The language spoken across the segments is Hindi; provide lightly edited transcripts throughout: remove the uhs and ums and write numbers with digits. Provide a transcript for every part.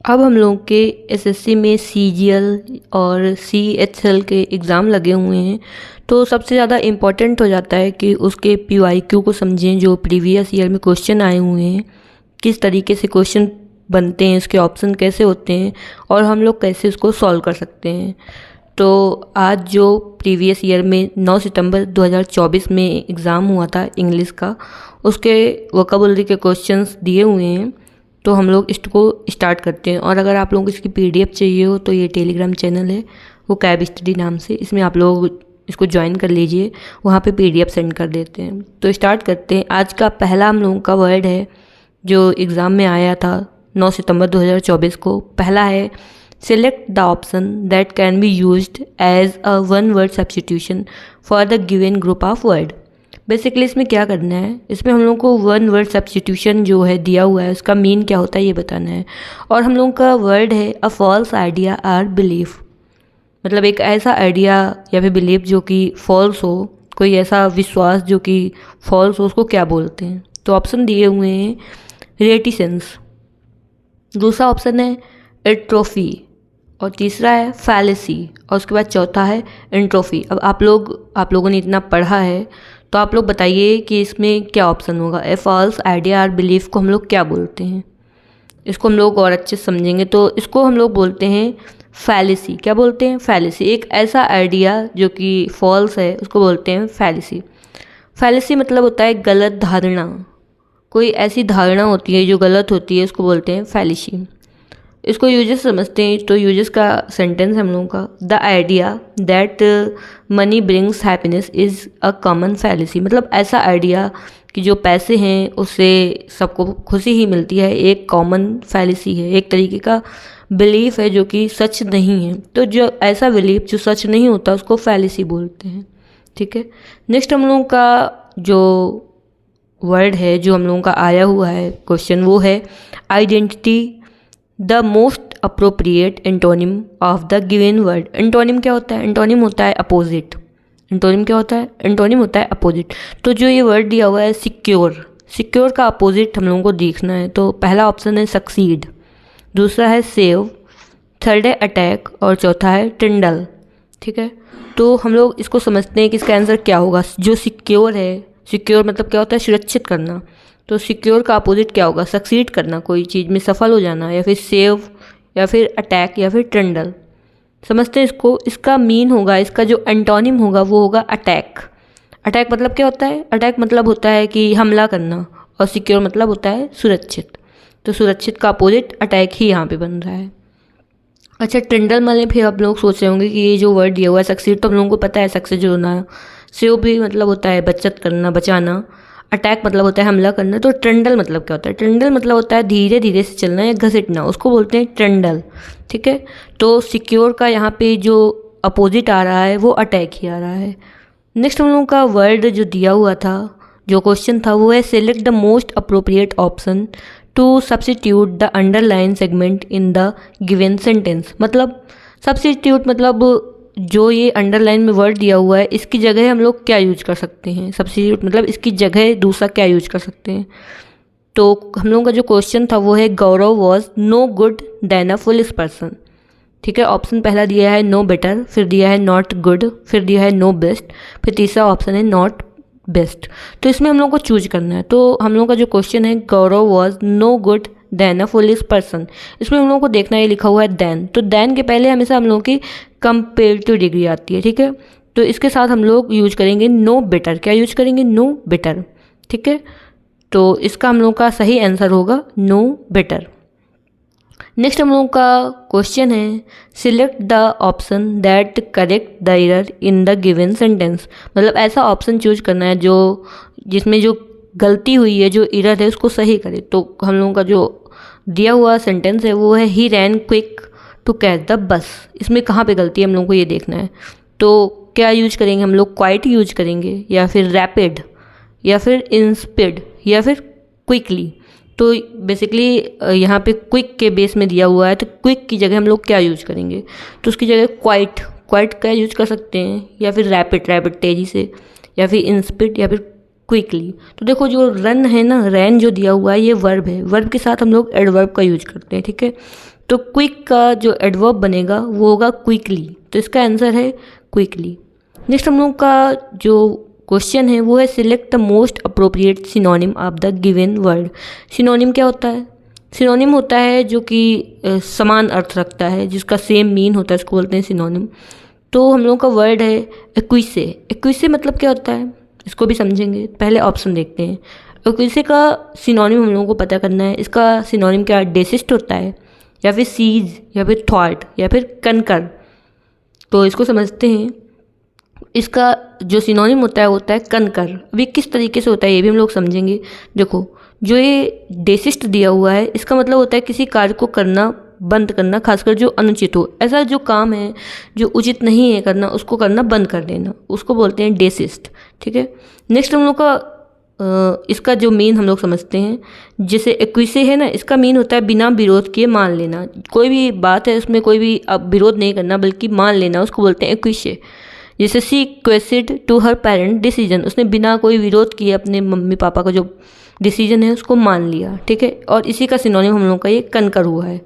अब हम लोग के एसएससी में सीजीएल और सीएचएल के एग्ज़ाम लगे हुए हैं, तो सबसे ज़्यादा इम्पॉर्टेंट हो जाता है कि उसके पीवाईक्यू को समझें, जो प्रीवियस ईयर में क्वेश्चन आए हुए हैं, किस तरीके से क्वेश्चन बनते हैं, इसके ऑप्शन कैसे होते हैं और हम लोग कैसे उसको सॉल्व कर सकते हैं। तो आज जो प्रीवियस ईयर में 9 सितंबर 2024 में एग्ज़ाम हुआ था इंग्लिश का, उसके वोकैबुलरी के क्वेश्चंस दिए हुए हैं, तो हम लोग इसको स्टार्ट करते हैं। और अगर आप लोगों को इसकी पीडीएफ चाहिए हो तो ये टेलीग्राम चैनल है, वो कैब स्टडी नाम से, इसमें आप लोग इसको ज्वाइन कर लीजिए, वहाँ पे पीडीएफ सेंड कर देते हैं। तो स्टार्ट करते हैं। आज का पहला हम लोगों का वर्ड है जो एग्ज़ाम में आया था 9 सितंबर 2024 को। पहला है select the option that can be used as a one word substitution for the given group of word. Basically इसमें क्या करना है, इसमें हम लोग को वन वर्ड सब्स्टिट्यूशन जो है दिया हुआ है उसका मीन क्या होता है ये बताना है। और हम लोग का वर्ड है a false idea or belief, मतलब एक ऐसा आइडिया या फिर बिलीफ जो कि फॉल्स हो, कोई ऐसा विश्वास जो कि फॉल्स हो, उसको क्या बोलते हैं। तो ऑप्शन दिए हुए हैं रेटिसेंस, दूसरा ऑप्शन है एट्रोफी, और तीसरा है फैलेसी, और उसके बाद चौथा है एंट्रोफी। अब आप लोगों ने इतना पढ़ा है तो आप लोग बताइए कि इसमें क्या ऑप्शन होगा। ए फॉल्स आइडिया और बिलीफ को हम लोग क्या बोलते हैं, इसको हम लोग और अच्छे से समझेंगे। तो इसको हम लोग बोलते हैं फैलेसी। क्या बोलते हैं? फैलेसी। एक ऐसा आइडिया जो कि फॉल्स है उसको बोलते हैं फैलेसी। फैलेसी मतलब होता है गलत धारणा, कोई ऐसी धारणा होती है जो गलत होती है, उसको बोलते हैं फैलेसी। इसको यूजेस समझते हैं। तो यूजेस का सेंटेंस हम लोगों का, the idea that money brings happiness is a common fallacy, मतलब ऐसा आइडिया कि जो पैसे हैं उससे सबको खुशी ही मिलती है, एक कॉमन फैलेसी है, एक तरीके का बिलीफ है जो कि सच नहीं है। तो जो ऐसा बिलीफ जो सच नहीं होता उसको फैलेसी बोलते हैं। ठीक है। नेक्स्ट हम लोगों का जो वर्ड है, जो हम लोगों का आया हुआ है क्वेश्चन, वो है identity the most appropriate antonym of the given word. Antonym क्या होता है? एंटोनिम होता है अपोजिट। एंटोनिम क्या होता है? एंटोनिम होता है अपोजिट। तो जो ये वर्ड दिया हुआ है सिक्योर, सिक्योर का अपोजिट हम लोगों को देखना है। तो पहला ऑप्शन है सक्सीड, दूसरा है सेव, थर्ड है अटैक और चौथा है टिंडल। ठीक है। तो हम लोग इसको समझते हैं कि इसका आंसर क्या होगा। जो सिक्योर है, सिक्योर मतलब क्या होता है? सुरक्षित करना। तो सिक्योर का अपोजिट क्या होगा? सक्सीड करना, कोई चीज़ में सफल हो जाना, या फिर सेव, या फिर अटैक, या फिर ट्रेंडल। समझते हैं इसको। इसका मीन होगा, इसका जो एंटोनिम होगा वो होगा अटैक। अटैक मतलब क्या होता है? अटैक मतलब होता है कि हमला करना, और सिक्योर मतलब होता है सुरक्षित। तो सुरक्षित का अपोजिट अटैक ही यहाँ पे बन रहा है। अच्छा, ट्रेंडल मतलब फिर आप लोग सोच रहे होंगे कि ये जो वर्ड दिया हुआ है सक्सीड, तो हम लोगों को पता है सक्सेस होना। सेव भी मतलब होता है बचत करना, बचाना। अटैक मतलब होता है हमला करना। तो ट्रेंडल मतलब क्या होता है? ट्रेंडल मतलब होता है धीरे धीरे से चलना या घसीटना, उसको बोलते हैं ट्रेंडल। ठीक है। तो सिक्योर का यहाँ पे जो अपोजिट आ रहा है वो अटैक ही आ रहा है। नेक्स्ट हम लोगों का वर्ड जो दिया हुआ था, जो क्वेश्चन था, वो है select the most appropriate option to substitute the underline segment in the given sentence. मतलब सब्स्टिट्यूट मतलब जो ये अंडरलाइन में वर्ड दिया हुआ है इसकी जगह हम लोग क्या यूज कर सकते हैं। सब्स्टिट्यूट मतलब इसकी जगह दूसरा क्या यूज कर सकते हैं। तो हम लोगों का जो क्वेश्चन था वो है Gaurav was no good than a foolish person. ठीक है। ऑप्शन पहला दिया है नो बेटर, फिर दिया है नॉट गुड, फिर दिया है नो बेस्ट, फिर तीसरा ऑप्शन है नॉट बेस्ट। तो इसमें हम लोग को चूज करना है। तो हम लोग का जो क्वेश्चन है Gaurav was no good than a foolish person, इसमें हम लोगों को देखना है लिखा हुआ है देन। तो देन के पहले हमेशा हम लोगों की कंपेरेटिव डिग्री आती है। ठीक है। तो इसके साथ हम लोग यूज करेंगे नो बेटर। क्या यूज करेंगे? Know better. ठीक है। तो इसका हम लोग का सही आंसर होगा नो बेटर। नेक्स्ट हम लोगों का क्वेश्चन है select the option that correct the error in the given sentence. मतलब ऐसा ऑप्शन चूज करना है जो जिसमें जो गलती हुई है, जो एरर है, उसको सही करे। तो हम लोगों का जो दिया हुआ सेंटेंस है वो है he ran quick to catch the bus. इसमें कहाँ पे गलती है हम लोगों को ये देखना है। तो क्या यूज करेंगे हम लोग? क्वाइट यूज करेंगे, या फिर रैपिड, या फिर इंस्पिड, या फिर क्विकली। तो बेसिकली यहाँ पे क्विक के बेस में दिया हुआ है, तो क्विक की जगह हम लोग क्या यूज करेंगे? तो उसकी जगह क्वाइट, क्वाइट का यूज कर सकते हैं, या फिर रैपिड, रैपिड तेज़ी से, या फिर इंस्पिड, या फिर क्विकली। तो देखो जो रन है ना, रैन जो दिया हुआ है ये वर्ब है, वर्ब के साथ हम लोग एडवर्ब का यूज करते हैं, ठीक है। तो क्विक का जो एडवर्ब बनेगा वो होगा क्विकली, तो इसका आंसर है क्विकली। नेक्स्ट हम लोग का जो क्वेश्चन है वो है select the most appropriate synonym of the given word. Synonym क्या होता है? सिनोनिम होता है जो कि समान अर्थ रखता है, जिसका सेम मीन होता है, उसको बोलते हैं सिनोनिम। तो हम लोग का वर्ड है एक्विसे। एक्विसे मतलब क्या होता है इसको भी समझेंगे, पहले ऑप्शन देखते हैं। एक्विसे का सिनोनिम हम लोगों को पता करना है। इसका सिनोनिम क्या, डेसिस्ट होता है या फिर सीज या फिर थॉट या फिर कनकर। तो इसको समझते हैं। इसका जो सिनोनिम होता है कनकर। अभी किस तरीके से होता है ये भी हम लोग समझेंगे। देखो जो ये डेसिस्ट दिया हुआ है इसका मतलब होता है किसी कार्य को करना बंद करना, खासकर जो अनुचित हो, ऐसा जो काम है जो उचित नहीं है करना उसको करना बंद कर देना, उसको बोलते हैं डेसिस्ट, ठीक है। नेक्स्ट हम लोग का इसका जो मीन हम लोग समझते हैं। जैसे एक्विसे है ना, इसका मीन होता है बिना विरोध किए मान लेना। कोई भी बात है उसमें कोई भी विरोध नहीं करना बल्कि मान लेना, उसको बोलते हैं एक्विसे। जैसे सी क्वेसिड टू हर पेरेंट डिसीजन, उसने बिना कोई विरोध किए अपने मम्मी पापा का जो डिसीजन है उसको मान लिया, ठीक है। और इसी का सिनोनिम हम लोग का ये कनकर हुआ है।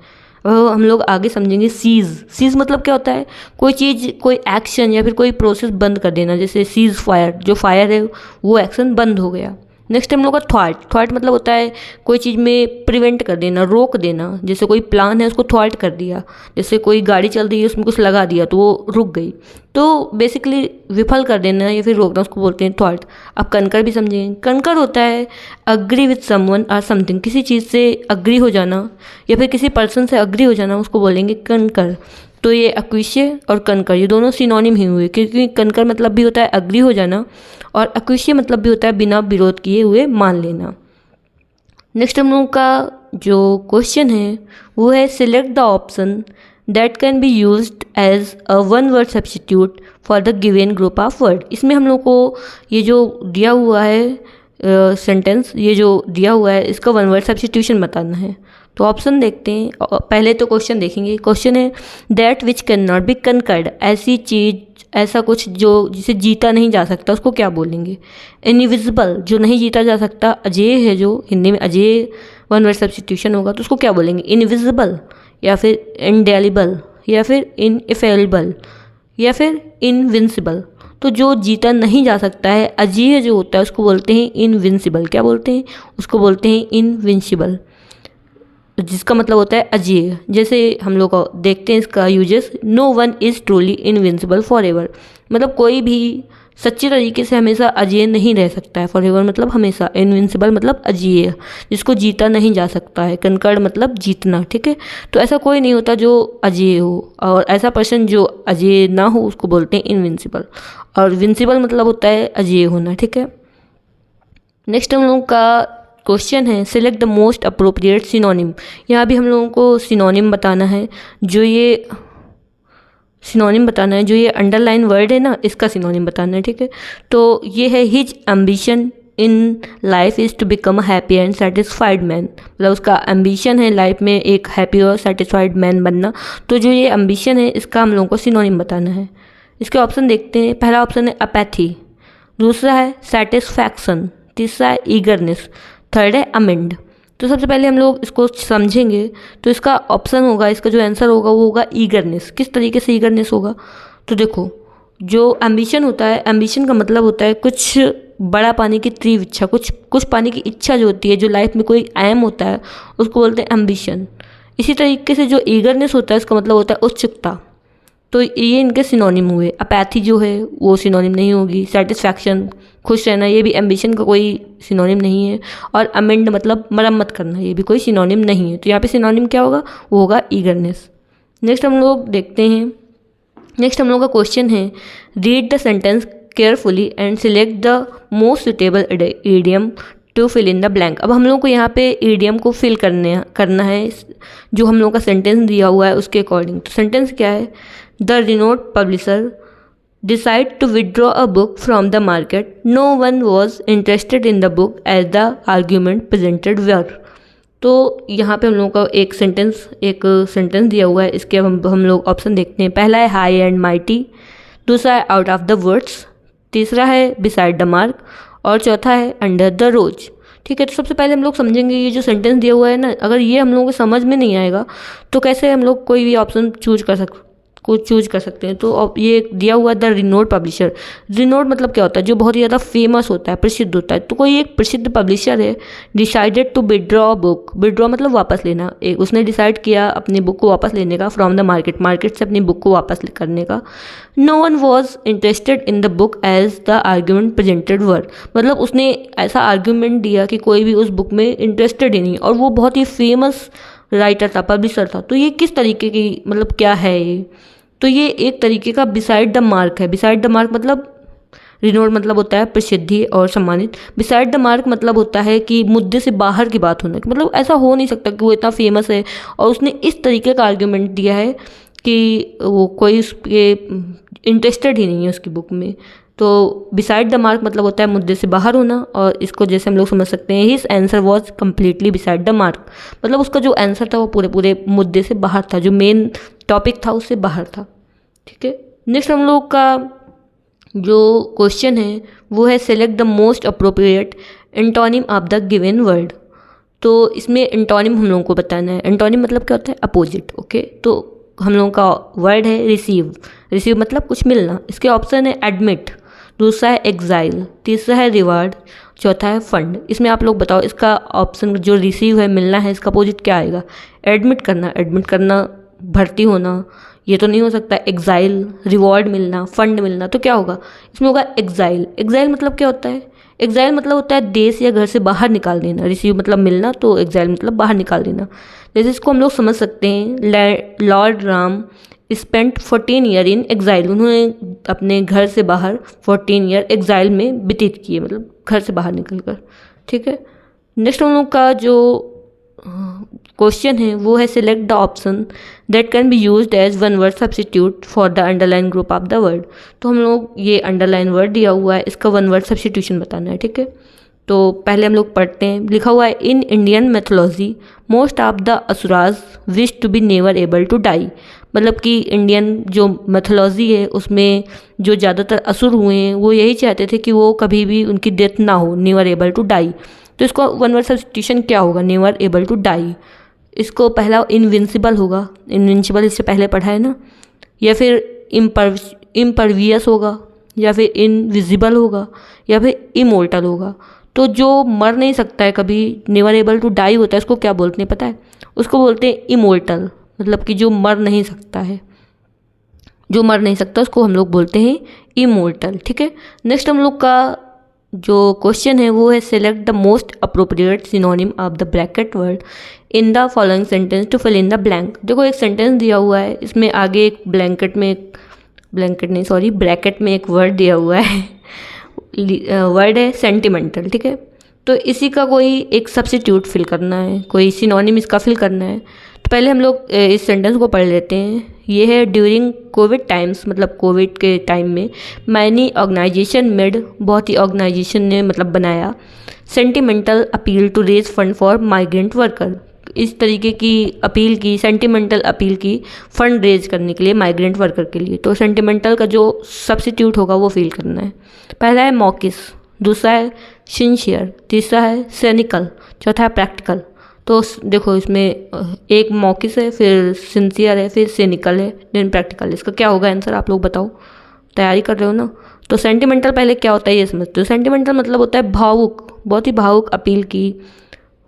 अब हम लोग आगे समझेंगे सीज। सीज मतलब क्या होता है, कोई चीज़ कोई एक्शन या फिर कोई प्रोसेस बंद कर देना। जैसे सीज फायर, जो फायर है वो एक्शन बंद हो गया। नेक्स्ट हम लोग का थॉट। थॉट मतलब होता है कोई चीज़ में प्रिवेंट कर देना, रोक देना। जैसे कोई प्लान है उसको थॉट कर दिया। जैसे कोई गाड़ी चल रही है उसमें कुछ लगा दिया तो वो रुक गई, तो बेसिकली विफल कर देना या फिर रोकना, उसको बोलते हैं थॉट। अब कनकर भी समझेंगे। कनकर होता है अग्री विथ समवन और समथिंग, किसी चीज़ से अग्री हो जाना या फिर किसी पर्सन से अग्री हो जाना, उसको बोलेंगे कनकर। तो ये एक्विशे और कनकर ये दोनों सिनोनिम ही हुए, क्योंकि कनकर मतलब भी होता है अग्री हो जाना और एक्विशे मतलब भी होता है बिना विरोध किए हुए मान लेना। नेक्स्ट हम लोगों का जो क्वेश्चन है वो है select the option that can be used as a one word substitute for the given group of word. इसमें हम लोग को ये जो दिया हुआ है सेंटेंस, ये जो दिया हुआ है इसका वन वर्ड सब्स्टिट्यूशन बताना है। तो ऑप्शन देखते हैं। पहले तो क्वेश्चन देखेंगे। क्वेश्चन है that which can not be conquered, ऐसी चीज़, ऐसा कुछ जो जिसे जीता नहीं जा सकता उसको क्या बोलेंगे। इनविजिबल, जो नहीं जीता जा सकता, अजेय है, जो हिंदी में अजेय वन वर्ड सब्स्टिट्यूशन होगा तो उसको क्या बोलेंगे, इनविजिबल या फिर इनडेलिबल या फिर इनइफेलेबल या फिर इनविंसिबल। तो जो जीता नहीं जा सकता है, अजेय जो होता है उसको बोलते हैं इनविंसिबल। क्या बोलते हैं, उसको बोलते हैं इनविंसिबल, जिसका मतलब होता है अजेय। जैसे हम लोग देखते हैं इसका uses, no one is truly invincible forever, मतलब कोई भी सच्चे तरीके से हमेशा अजेय नहीं रह सकता है। फॉर एवर मतलब हमेशा, इनविंसिबल मतलब अजेय, जिसको जीता नहीं जा सकता है। कनकर्ड मतलब जीतना, ठीक है। तो ऐसा कोई नहीं होता जो अजेय हो, और ऐसा पर्सन जो अजेय ना हो उसको बोलते हैं इनविंसिबल। और विंसिबल मतलब होता है अजेय होना, ठीक है। नेक्स्ट हम लोग का क्वेश्चन है select the most appropriate synonym. यहाँ भी हम लोगों को सिनोनिम बताना है। जो ये सिनोनिम बताना है, जो ये अंडरलाइन वर्ड है ना, इसका सिनोनिम बताना है, ठीक है। तो ये है his ambition in life is to become a happy and satisfied man, मतलब उसका एम्बिशन है लाइफ में एक हैप्पी और सेटिस्फाइड मैन बनना। तो जो ये एम्बिशन है इसका हम लोगों को सिनोनिम बताना है। इसके ऑप्शन देखते हैं। पहला ऑप्शन है अपैथी, दूसरा है सेटिस्फैक्शन, तीसरा है ईगरनेस, थर्ड है अमेंड। तो सबसे पहले हम लोग इसको समझेंगे। तो इसका ऑप्शन होगा, इसका जो आंसर होगा वो होगा ईगरनेस। किस तरीके से ईगरनेस होगा, तो देखो जो एम्बिशन होता है, एम्बिशन का मतलब होता है कुछ बड़ा पाने की तीव्र इच्छा, कुछ पाने की इच्छा जो होती है, जो लाइफ में कोई एम होता है उसको बोलते हैं एम्बिशन। इसी तरीके से जो ईगरनेस होता है इसका मतलब होता है उत्सुकता। तो ये इनके सिनोनिम हुए। अपैथी जो है वो सिनोनिम नहीं होगी। सेटिस्फैक्शन, खुश रहना, ये भी एम्बिशन का कोई सिनोनिम नहीं है। और अमेंड मतलब मरम्मत करना, ये भी कोई सिनोनिम नहीं है। तो यहाँ पे सिनोनिम क्या होगा, वो होगा ईगरनेस। नेक्स्ट हम लोग देखते हैं। नेक्स्ट हम लोग का क्वेश्चन है read the sentence carefully and select the most suitable idiom to fill in the blank. अब हम लोग को यहाँ पे ईडियम को फिल करना है जो हम लोग का सेंटेंस दिया हुआ है उसके अकॉर्डिंग। तो सेंटेंस क्या है, the renowned publisher decide to withdraw a book from the market. No one was interested in the book as the argument presented were. तो यहाँ पे हम लोगों का एक सेंटेंस दिया हुआ है। इसके हम लोग ऑप्शन देखते हैं। पहला है हाई एंड माइटी, दूसरा है आउट ऑफ द वर्ड्स, तीसरा है बिसाइड द मार्क और चौथा है अंडर द रोज। ठीक है, तो सबसे पहले हम लोग समझेंगे ये जो सेंटेंस दिया हुआ है ना, अगर ये हम लोगों को समझ में नहीं आएगा तो कैसे हम लोग कोई भी ऑप्शन चूज कर सकते हैं। तो अब ये दिया हुआ द रिनोड पब्लिशर। रिनोड मतलब क्या होता है, जो बहुत ही ज़्यादा फेमस होता है, प्रसिद्ध होता है। तो कोई एक प्रसिद्ध पब्लिशर है, decided to withdraw book. Withdraw मतलब वापस लेना, उसने डिसाइड किया अपनी बुक को वापस लेने का फ्रॉम द मार्केट, मार्केट से अपनी बुक को वापस करने का। No one was interested in the book as the argument presented were. मतलब उसने ऐसा आर्ग्यूमेंट दिया कि कोई भी उस बुक में इंटरेस्टेड ही नहीं, और वो बहुत ही फेमस राइटर था, पब्लिशर था। तो ये किस तरीके की, मतलब क्या है ये, तो ये एक तरीके का बिसाइड द मार्क है। बिसाइड द मार्क मतलब रिनोड मतलब होता है प्रसिद्धि और सम्मानित। बिसाइड द मार्क मतलब होता है कि मुद्दे से बाहर की बात होना, मतलब ऐसा हो नहीं सकता कि वो इतना फेमस है और उसने इस तरीके का आर्ग्यूमेंट दिया है कि वो कोई उसके इंटरेस्टेड ही नहीं है उसकी बुक में। तो बिसाइड द मार्क मतलब होता है मुद्दे से बाहर होना, और इसको जैसे हम लोग समझ सकते हैं, his answer was completely beside the mark. मतलब उसका जो आंसर था वो पूरे मुद्दे से बाहर था, जो मेन टॉपिक था उससे बाहर था। ठीक है, नेक्स्ट हम लोग का जो क्वेश्चन है वो है select the most appropriate antonym of the given word. तो इसमें एंटोनिम हम लोगों को बताना है। एंटोनिम मतलब क्या होता है, अपोजिट। ओके, तो हम लोगों का वर्ड है रिसीव। रिसीव मतलब कुछ मिलना। इसके ऑप्शन है एडमिट, दूसरा है एग्जाइल, तीसरा है रिवार्ड, चौथा है फंड। इसमें आप लोग बताओ इसका ऑप्शन जो रिसीव है, मिलना है, इसका अपोजिट क्या आएगा। एडमिट करना, भर्ती होना, ये तो नहीं हो सकता। एग्जाइल, रिवॉर्ड मिलना, फंड मिलना, तो क्या होगा इसमें, होगा एग्जाइल। एग्जाइल मतलब क्या होता है, एग्जाइल मतलब होता है देश या घर से बाहर निकाल देना। रिसीव मतलब मिलना, तो एग्जाइल मतलब बाहर निकाल देना। जैसे इसको हम लोग समझ सकते हैं, Lord Ram spent 14 year in exile. उन्होंने अपने घर से बाहर 14 ईयर एग्जाइल में व्यतीत किए, मतलब घर से बाहर निकल कर। ठीक है, नेक्स्ट हम लोग का जो क्वेश्चन है वो है select the option that can be used as one word substitute for the underline group of the word. तो हम लोग ये अंडरलाइन वर्ड दिया हुआ है, इसका वन वर्ड सब्सटीट्यूशन बताना है। ठीक है, तो पहले हम लोग पढ़ते हैं। लिखा हुआ है in Indian mythology most of the asuras wish to be never able to die. मतलब कि इंडियन जो मैथोलॉजी है उसमें जो ज़्यादातर असुर हुए हैं वो यही चाहते थे कि वो कभी भी उनकी डेथ ना हो, नेवर एबल टू डाई। तो इसको वन वर्ड सब्सटीट्यूशन क्या होगा, नेवर एबल टू डाई। इसको पहला इनविंसिबल होगा, इनविंसिबल इससे पहले पढ़ा है ना, या फिर इम्परवियस होगा, या फिर इनविजिबल होगा, या फिर इमोर्टल होगा। तो जो मर नहीं सकता है कभी, नेवर एबल टू डाई होता है, उसको क्या बोलते हैं पता है, उसको बोलते हैं इमोर्टल। मतलब कि जो मर नहीं सकता है, जो मर नहीं सकता उसको हम लोग बोलते हैं इमोर्टल। ठीक है, नेक्स्ट हम लोग का जो क्वेश्चन है वो है select the most appropriate synonym of the bracket word in the following sentence to fill in the blank. देखो एक सेंटेंस दिया हुआ है, इसमें आगे एक ब्रैकेट में एक वर्ड दिया हुआ है वर्ड है सेंटिमेंटल। ठीक है, तो इसी का कोई एक सब्स्टिट्यूट फिल करना है, कोई सिनोनिम इसका फिल करना है। तो पहले हम लोग इस सेंटेंस को पढ़ लेते हैं। ये है ड्यूरिंग कोविड टाइम्स, मतलब कोविड के टाइम में मैनी ऑर्गेनाइजेशन मेड, बहुत ही ऑर्गेनाइजेशन ने मतलब बनाया, sentimental appeal to raise fund for migrant worker. इस तरीके की अपील की, सेंटिमेंटल अपील की फंड रेज करने के लिए माइग्रेंट वर्कर के लिए। तो सेंटिमेंटल का जो सब्स्टिट्यूट होगा वो फिल करना है। पहला है मॉकिस, दूसरा है सिंसियर, तीसरा है सैनिकल, चौथा है प्रैक्टिकल। तो देखो इसमें एक मॉकिस है, फिर सिंसियर है, फिर सैनिकल है, देन प्रैक्टिकल। इसका क्या होगा आंसर, आप लोग बताओ, तैयारी कर रहे हो ना। तो सेंटिमेंटल पहले क्या होता है ये समझते हो। सेंटिमेंटल मतलब होता है भावुक, बहुत ही भावुक अपील की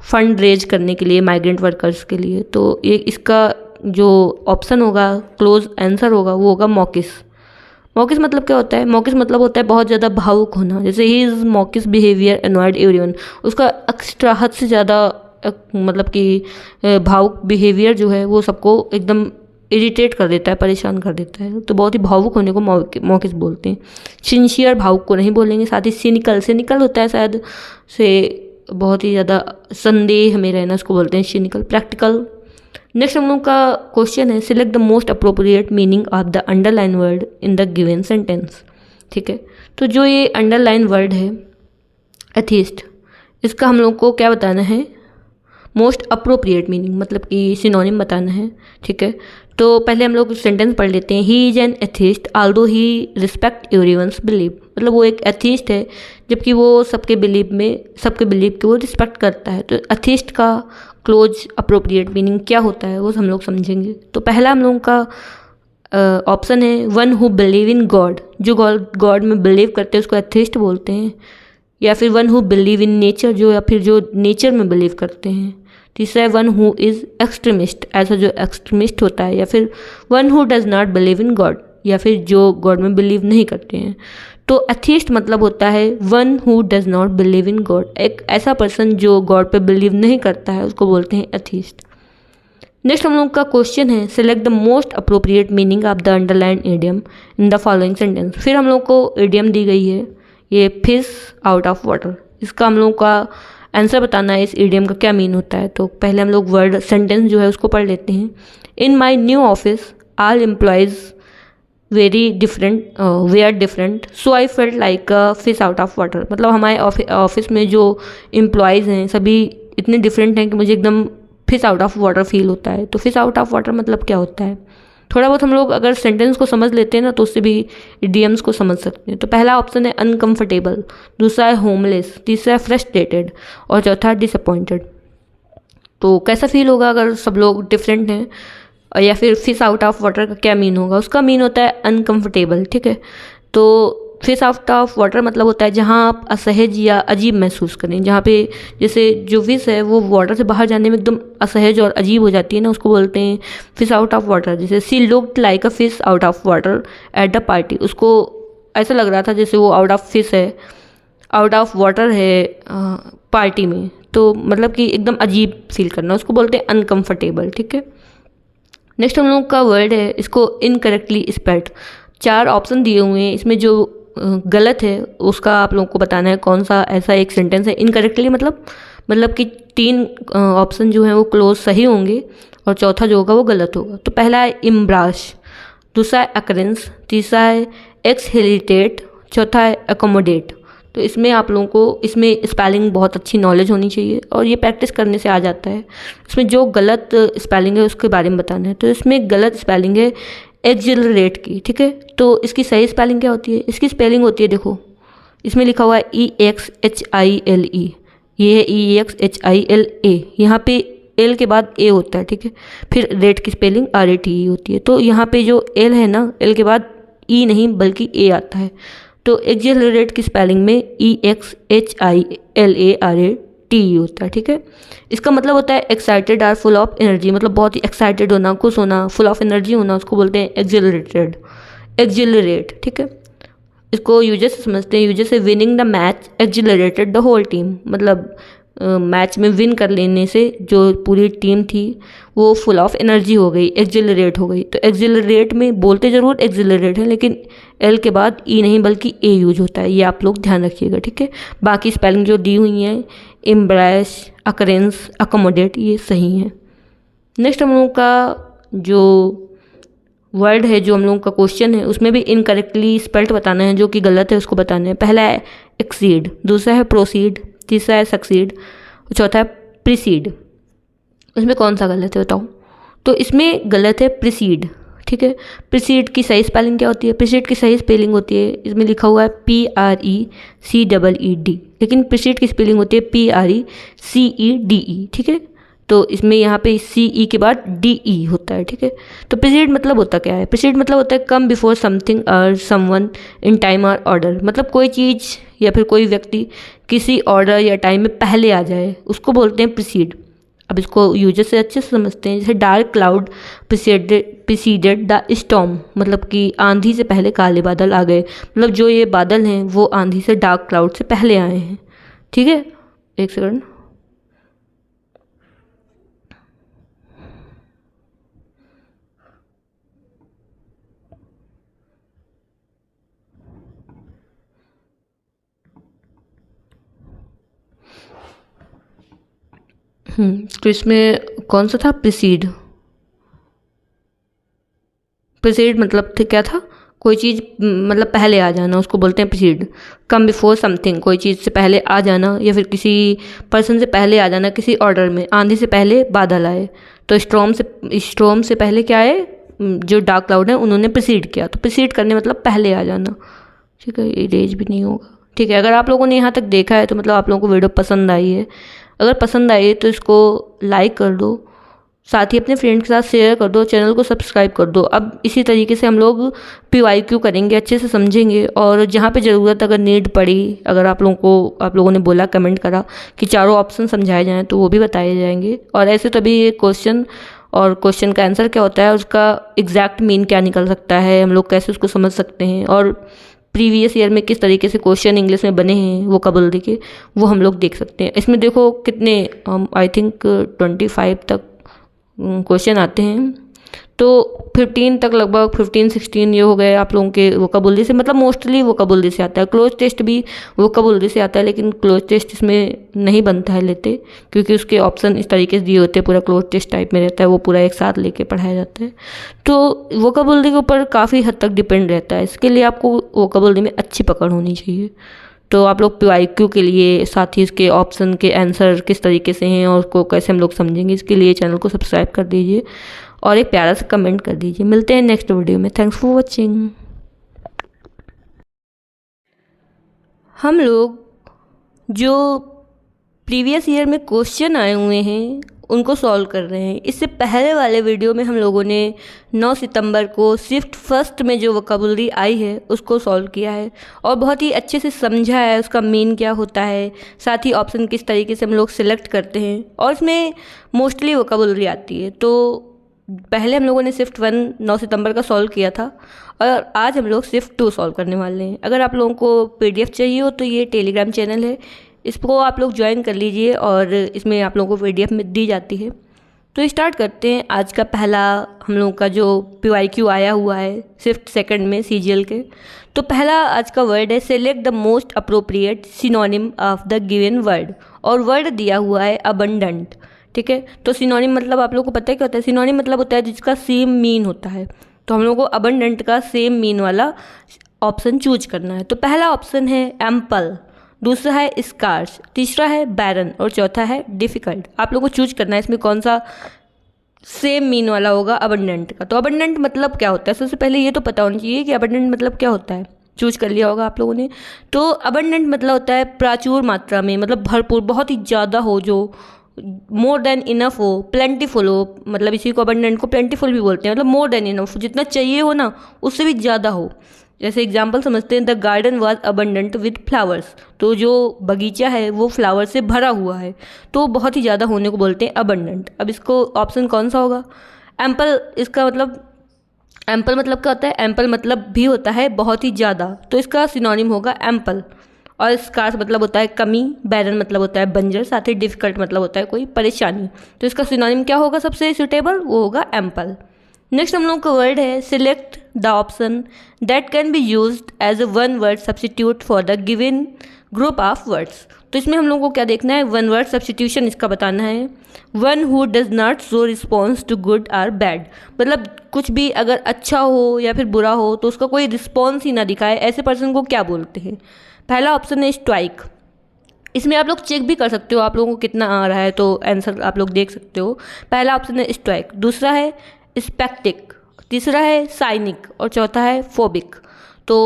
फंड रेज करने के लिए माइग्रेंट वर्कर्स के लिए। तो ये इसका जो ऑप्शन होगा, क्लोज आंसर होगा, वो होगा मॉकिस। मॉकिस मतलब क्या होता है, मॉकिस मतलब होता है बहुत ज़्यादा भावुक होना। जैसे he is mockish behaviour annoyed everyone, उसका एक्स्ट्रा हद से ज़्यादा मतलब कि भावुक बिहेवियर जो है वो सबको एकदम इरिटेट कर देता है, परेशान कर देता है। तो बहुत ही भावुक होने को मॉकिस बोलते हैं। सिंसियर भावुक को नहीं बोलेंगे। साथ ही सिनिकल होता है शायद से बहुत ही ज़्यादा संदेह में रहना, उसको बोलते हैं सिनिकल। प्रैक्टिकल। नेक्स्ट हम लोग का क्वेश्चन है select the most appropriate meaning of the underline word in the given sentence. ठीक है, तो जो ये अंडरलाइन वर्ड है एथिस्ट, इसका हम लोग को क्या बताना है, मोस्ट अप्रोप्रिएट मीनिंग मतलब कि सिनोनिम बताना है, ठीक है। तो पहले हम लोग सेंटेंस पढ़ लेते हैं। He is an atheist Aldous he respect everyone's believe, मतलब वो एक एथिस्ट है जबकि वो सबके बिलीव के वो रिस्पेक्ट करता है। तो एथिस्ट का क्लोज अप्रोप्रिएट मीनिंग क्या होता है वो हम लोग समझेंगे। तो पहला हम लोगों का ऑप्शन है one who believe in God, जो गॉड में बिलीव करते हैं उसको एथिस्ट बोलते हैं। या फिर one who believe in nature, जो नेचर में बिलीव करते हैं। तीसरा है वन हु इज़ एक्सट्रीमिस्ट, ऐसा जो एक्सट्रीमिस्ट होता है। या फिर one who does not believe in God, या फिर जो गॉड में बिलीव नहीं करते हैं। तो एथिस्ट मतलब होता है one who does not believe in God, एक ऐसा पर्सन जो गॉड पे बिलीव नहीं करता है उसको बोलते हैं एथिस्ट। नेक्स्ट हम लोग का क्वेश्चन है select the most appropriate meaning of the underline idiom in the following sentence. फिर हम लोग को इडियम दी गई है ये फिश आउट ऑफ वाटर, इसका हम लोग का आंसर बताना है इस इडियम का क्या मीन होता है। तो पहले हम लोग वर्ड सेंटेंस जो है उसको पढ़ लेते हैं। In my new office all employees very different we are different so I felt like a fish out of water, मतलब हमारे ऑफिस में जो एम्प्लॉयज़ हैं सभी इतने डिफरेंट हैं कि मुझे एकदम fish out of water feel होता है। तो फिश आउट ऑफ वाटर मतलब क्या होता है, थोड़ा बहुत हम लोग अगर सेंटेंस को समझ लेते हैं ना तो उससे भी इडियम्स को समझ सकते हैं। तो पहला ऑप्शन है अनकंफर्टेबल, दूसरा है होमलेस, तीसरा है फ्रस्ट्रेटेड और चौथा डिसअपॉइंटेड। तो कैसा फील होगा अगर सब लोग डिफरेंट हैं, या फिर फिश आउट ऑफ वाटर का क्या मीन होगा, उसका मीन होता है अनकंफर्टेबल, ठीक है। तो फिश आउट ऑफ वाटर मतलब होता है जहाँ आप असहज या अजीब महसूस करें, जहाँ पे जैसे जो फिश है वो वाटर से बाहर जाने में एकदम असहज और अजीब हो जाती है ना, उसको बोलते हैं फिश आउट ऑफ वाटर। जैसे she looked like a fish out of water at the party, उसको ऐसा लग रहा था जैसे वो आउट ऑफ फिश है, आउट ऑफ वाटर है पार्टी में। तो मतलब कि एकदम अजीब फील करना, उसको बोलते हैं अनकम्फर्टेबल, ठीक है। नेक्स्ट हम लोग का वर्ड है इसको इनकरेक्टली स्पेल्ड। 4 ऑप्शन दिए हुए हैं, इसमें जो गलत है उसका आप लोगों को बताना है कौन सा ऐसा एक सेंटेंस है इनकरेक्टली, मतलब कि 3 ऑप्शन जो हैं वो क्लोज सही होंगे और चौथा जो होगा वो गलत होगा। तो पहला है इम्ब्राश, दूसरा है अकरेंस, तीसरा है एक्सहेलिटेट, चौथा है एकोमोडेट। तो इसमें आप लोगों को इसमें स्पेलिंग बहुत अच्छी नॉलेज होनी चाहिए और ये प्रैक्टिस करने से आ जाता है। इसमें जो गलत स्पेलिंग है उसके बारे में बताना है। तो इसमें गलत स्पेलिंग है एक्जिलरेट की, ठीक है। तो इसकी सही स्पेलिंग क्या होती है, इसकी स्पेलिंग होती है, देखो इसमें लिखा हुआ है EXHILE, ये है EXHILA, यहाँ पे एल के बाद ए होता है, ठीक है। फिर रेट की स्पेलिंग RATE होती है। तो यहाँ पे जो एल है ना, एल के बाद ई नहीं बल्कि ए आता है। तो एक्जिलरेट की स्पेलिंग में EXHILARATE होता है, ठीक है। इसका मतलब होता है excited or full of energy, मतलब बहुत ही एक्साइटेड होना, खुश होना, फुल ऑफ एनर्जी होना, उसको बोलते हैं एक्जिलरेट, ठीक है। इसको यूजर से समझते हैं, यूजर से winning the match exhilarated the whole team, मतलब मैच में विन कर लेने से जो पूरी टीम थी वो फुल ऑफ एनर्जी हो गई, एक्जिलरेट हो गई। तो एक्जिलरेट में बोलते ज़रूर एक्जिलरेट है लेकिन एल के बाद ई नहीं बल्कि ए यूज होता है, ये आप लोग ध्यान रखिएगा, ठीक है। बाकी स्पेलिंग जो दी हुई हैं एम्ब्रेस, अकरेंस, अकोमोडेट, ये सही है। नेक्स्ट हम लोगों का जो वर्ड है, जो हम लोगों का क्वेश्चन है उसमें भी इनकरेक्टली स्पेल्ट बताना है, जो कि गलत है उसको बताना है। पहला है एक्सीड, दूसरा है प्रोसीड, तीसरा है सक्सीड, चौथा है प्रीसीड। इसमें कौन सा गलत है बताओ। तो इसमें गलत है प्रीसीड, ठीक है। प्रीसीड की सही स्पेलिंग क्या होती है, प्रीसीड की सही स्पेलिंग होती है, इसमें लिखा हुआ है PRECEED, लेकिन प्रीसीड की स्पेलिंग होती है PRECEDE, ठीक है। तो इसमें यहाँ पे CE के बाद DE होता है, ठीक है। तो प्रीसीड मतलब होता क्या है, प्रीसीड मतलब होता है कम बिफोर समथिंग और समवन इन टाइम और ऑर्डर, मतलब कोई चीज़ या फिर कोई व्यक्ति किसी ऑर्डर या टाइम में पहले आ जाए उसको बोलते हैं प्रीसीड। अब इसको यूजर से अच्छे से समझते हैं। जैसे dark cloud preceded the storm, मतलब कि आंधी से पहले काले बादल आ गए, मतलब जो ये बादल हैं वो आंधी से, डार्क क्लाउड से पहले आए हैं, ठीक है। एक सेकंड, तो इसमें कौन सा था, प्रीसीड मतलब क्या था, कोई चीज़ मतलब पहले आ जाना उसको बोलते हैं प्रीसीड। कम बिफोर समथिंग, कोई चीज़ से पहले आ जाना या फिर किसी पर्सन से पहले आ जाना किसी ऑर्डर में। आंधी से पहले बादल आए, तो स्टॉर्म से पहले क्या आए, जो डार्क क्लाउड है उन्होंने प्रीसीड किया। तो प्रीसीड करने मतलब पहले आ जाना। ठीक है, इरेज भी नहीं होगा। ठीक है, अगर आप लोगों ने यहाँ तक देखा है तो मतलब आप लोगों को वीडियो पसंद आई है। अगर पसंद आई है तो इसको लाइक कर दो, साथ ही अपने फ्रेंड के साथ शेयर कर दो, चैनल को सब्सक्राइब कर दो। अब इसी तरीके से हम लोग PYQ करेंगे, अच्छे से समझेंगे, और जहाँ पे ज़रूरत अगर नीड पड़ी, अगर आप लोगों ने बोला, कमेंट करा कि चारों ऑप्शन समझाए जाएँ तो वो भी बताए जाएंगे। और ऐसे तभी ये क्वेश्चन और क्वेश्चन का आंसर क्या होता है, उसका एग्जैक्ट मीन क्या निकल सकता है, हम लोग कैसे उसको समझ सकते हैं, और प्रीवियस ईयर में किस तरीके से क्वेश्चन इंग्लिश में बने हैं वोकैबुलरी के, वो हम लोग देख सकते हैं। इसमें देखो कितने आई थिंक 25 तक क्वेश्चन आते हैं, तो 15 तक, लगभग 15-16 ये हो गए आप लोगों के वोकैबुलरी से। मतलब मोस्टली वोकैबुलरी से आता है। क्लोज टेस्ट भी वोकैबुलरी से आता है, लेकिन क्लोज टेस्ट इसमें नहीं बनता है लेते, क्योंकि उसके ऑप्शन इस तरीके से दिए होते हैं, पूरा क्लोज टेस्ट टाइप में रहता है, वो पूरा एक साथ लेके पढ़ाया जाता है। तो वोकैबुलरी के ऊपर काफ़ी हद तक डिपेंड रहता है। इसके लिए आपको वोकैबुलरी में अच्छी पकड़ होनी चाहिए। तो आप लोग PYQ के लिए, साथ ही इसके ऑप्शन के आंसर किस तरीके से हैं और उसको कैसे हम लोग समझेंगे, इसके लिए चैनल को सब्सक्राइब कर दीजिए और एक प्यारा सा कमेंट कर दीजिए। मिलते हैं नेक्स्ट वीडियो में। Thanks for watching. हम लोग जो प्रीवियस ईयर में क्वेश्चन आए हुए हैं उनको सॉल्व कर रहे हैं। इससे पहले वाले वीडियो में हम लोगों ने 9 सितंबर को शिफ्ट फर्स्ट में जो वोकैबुलरी आई है उसको सॉल्व किया है और बहुत ही अच्छे से समझा है उसका मीन क्या होता है, साथ ही ऑप्शन किस तरीके से हम लोग सिलेक्ट करते हैं, और इसमें मोस्टली वोकैबुलरी आती है। तो पहले हम लोगों ने शिफ्ट 1 9 सितंबर का सॉल्व किया था और आज हम लोग शिफ्ट 2 सॉल्व करने वाले हैं। अगर आप लोगों को PDF चाहिए हो तो ये टेलीग्राम चैनल है, इसको आप लोग ज्वाइन कर लीजिए और इसमें आप लोगों को PDF में दी जाती है। तो स्टार्ट करते हैं। आज का पहला हम लोगों का जो PYQ आया हुआ है शिफ्ट सेकंड में CGL के, तो पहला आज का वर्ड है select the most appropriate synonym of the given word, और वर्ड दिया हुआ है अबंडेंट। ठीक है, तो सिनोनिम मतलब आप लोगों को पता है क्या होता है। सिनोनिम मतलब होता है जिसका सेम मीन होता है, तो हम लोगों को अबंडेंट का सेम मीन वाला ऑप्शन चूज करना है। तो पहला ऑप्शन है एम्पल, दूसरा है स्कार्स, तीसरा है बैरन और चौथा है डिफ़िकल्ट। आप लोगों को चूज करना है इसमें कौन सा सेम मीन वाला होगा अबंडेंट का। तो अबंडेंट मतलब क्या होता है, सबसे पहले ये तो पता होना चाहिए कि अबंडेंट मतलब क्या होता है। चूज कर लिया होगा आप लोगों ने। तो अबंडेंट मतलब होता है प्रचुर मात्रा में, मतलब भरपूर, बहुत ही ज़्यादा हो, जो मोर देन इनफ हो, प्लेंटीफुल हो, मतलब इसी को अबंडेंट को प्लेंटीफुल भी बोलते हैं। मतलब मोर देन इनफ, जितना चाहिए हो ना उससे भी ज़्यादा हो। जैसे एग्जाम्पल समझते हैं, the garden was abundant with flowers, तो जो बगीचा है वो फ्लावर से भरा हुआ है, तो बहुत ही ज़्यादा होने को बोलते हैं अबंडेंट। अब इसको ऑप्शन कौन सा होगा, एम्पल। इसका मतलब एम्पल मतलब क्या होता है, एम्पल मतलब भी होता है बहुत ही ज़्यादा, तो इसका सिनोनिम होगा एम्पल। और स्कार्स मतलब होता है कमी, बैरन मतलब होता है बंजर, साथ ही डिफ़िकल्ट मतलब होता है कोई परेशानी। तो इसका सिनोनिम क्या होगा सबसे सूटेबल, वो होगा एम्पल। नेक्स्ट हम लोग का वर्ड है select the option that can be used as a one word substitute for the given group of words. तो इसमें हम लोग को क्या देखना है, वन वर्ड सब्स्टिट्यूशन इसका बताना है। One who does not show response to good or bad, मतलब कुछ भी अगर अच्छा हो या फिर बुरा हो तो उसका कोई रिस्पॉन्स ही ना दिखाए, ऐसे पर्सन को क्या बोलते हैं। पहला ऑप्शन है स्ट्राइक। इसमें आप लोग चेक भी कर सकते हो आप लोगों को कितना आ रहा है, तो आंसर आप लोग देख सकते हो। पहला ऑप्शन है स्ट्राइक, दूसरा है स्पेक्टिक, तीसरा है साइनिक और चौथा है फोबिक। तो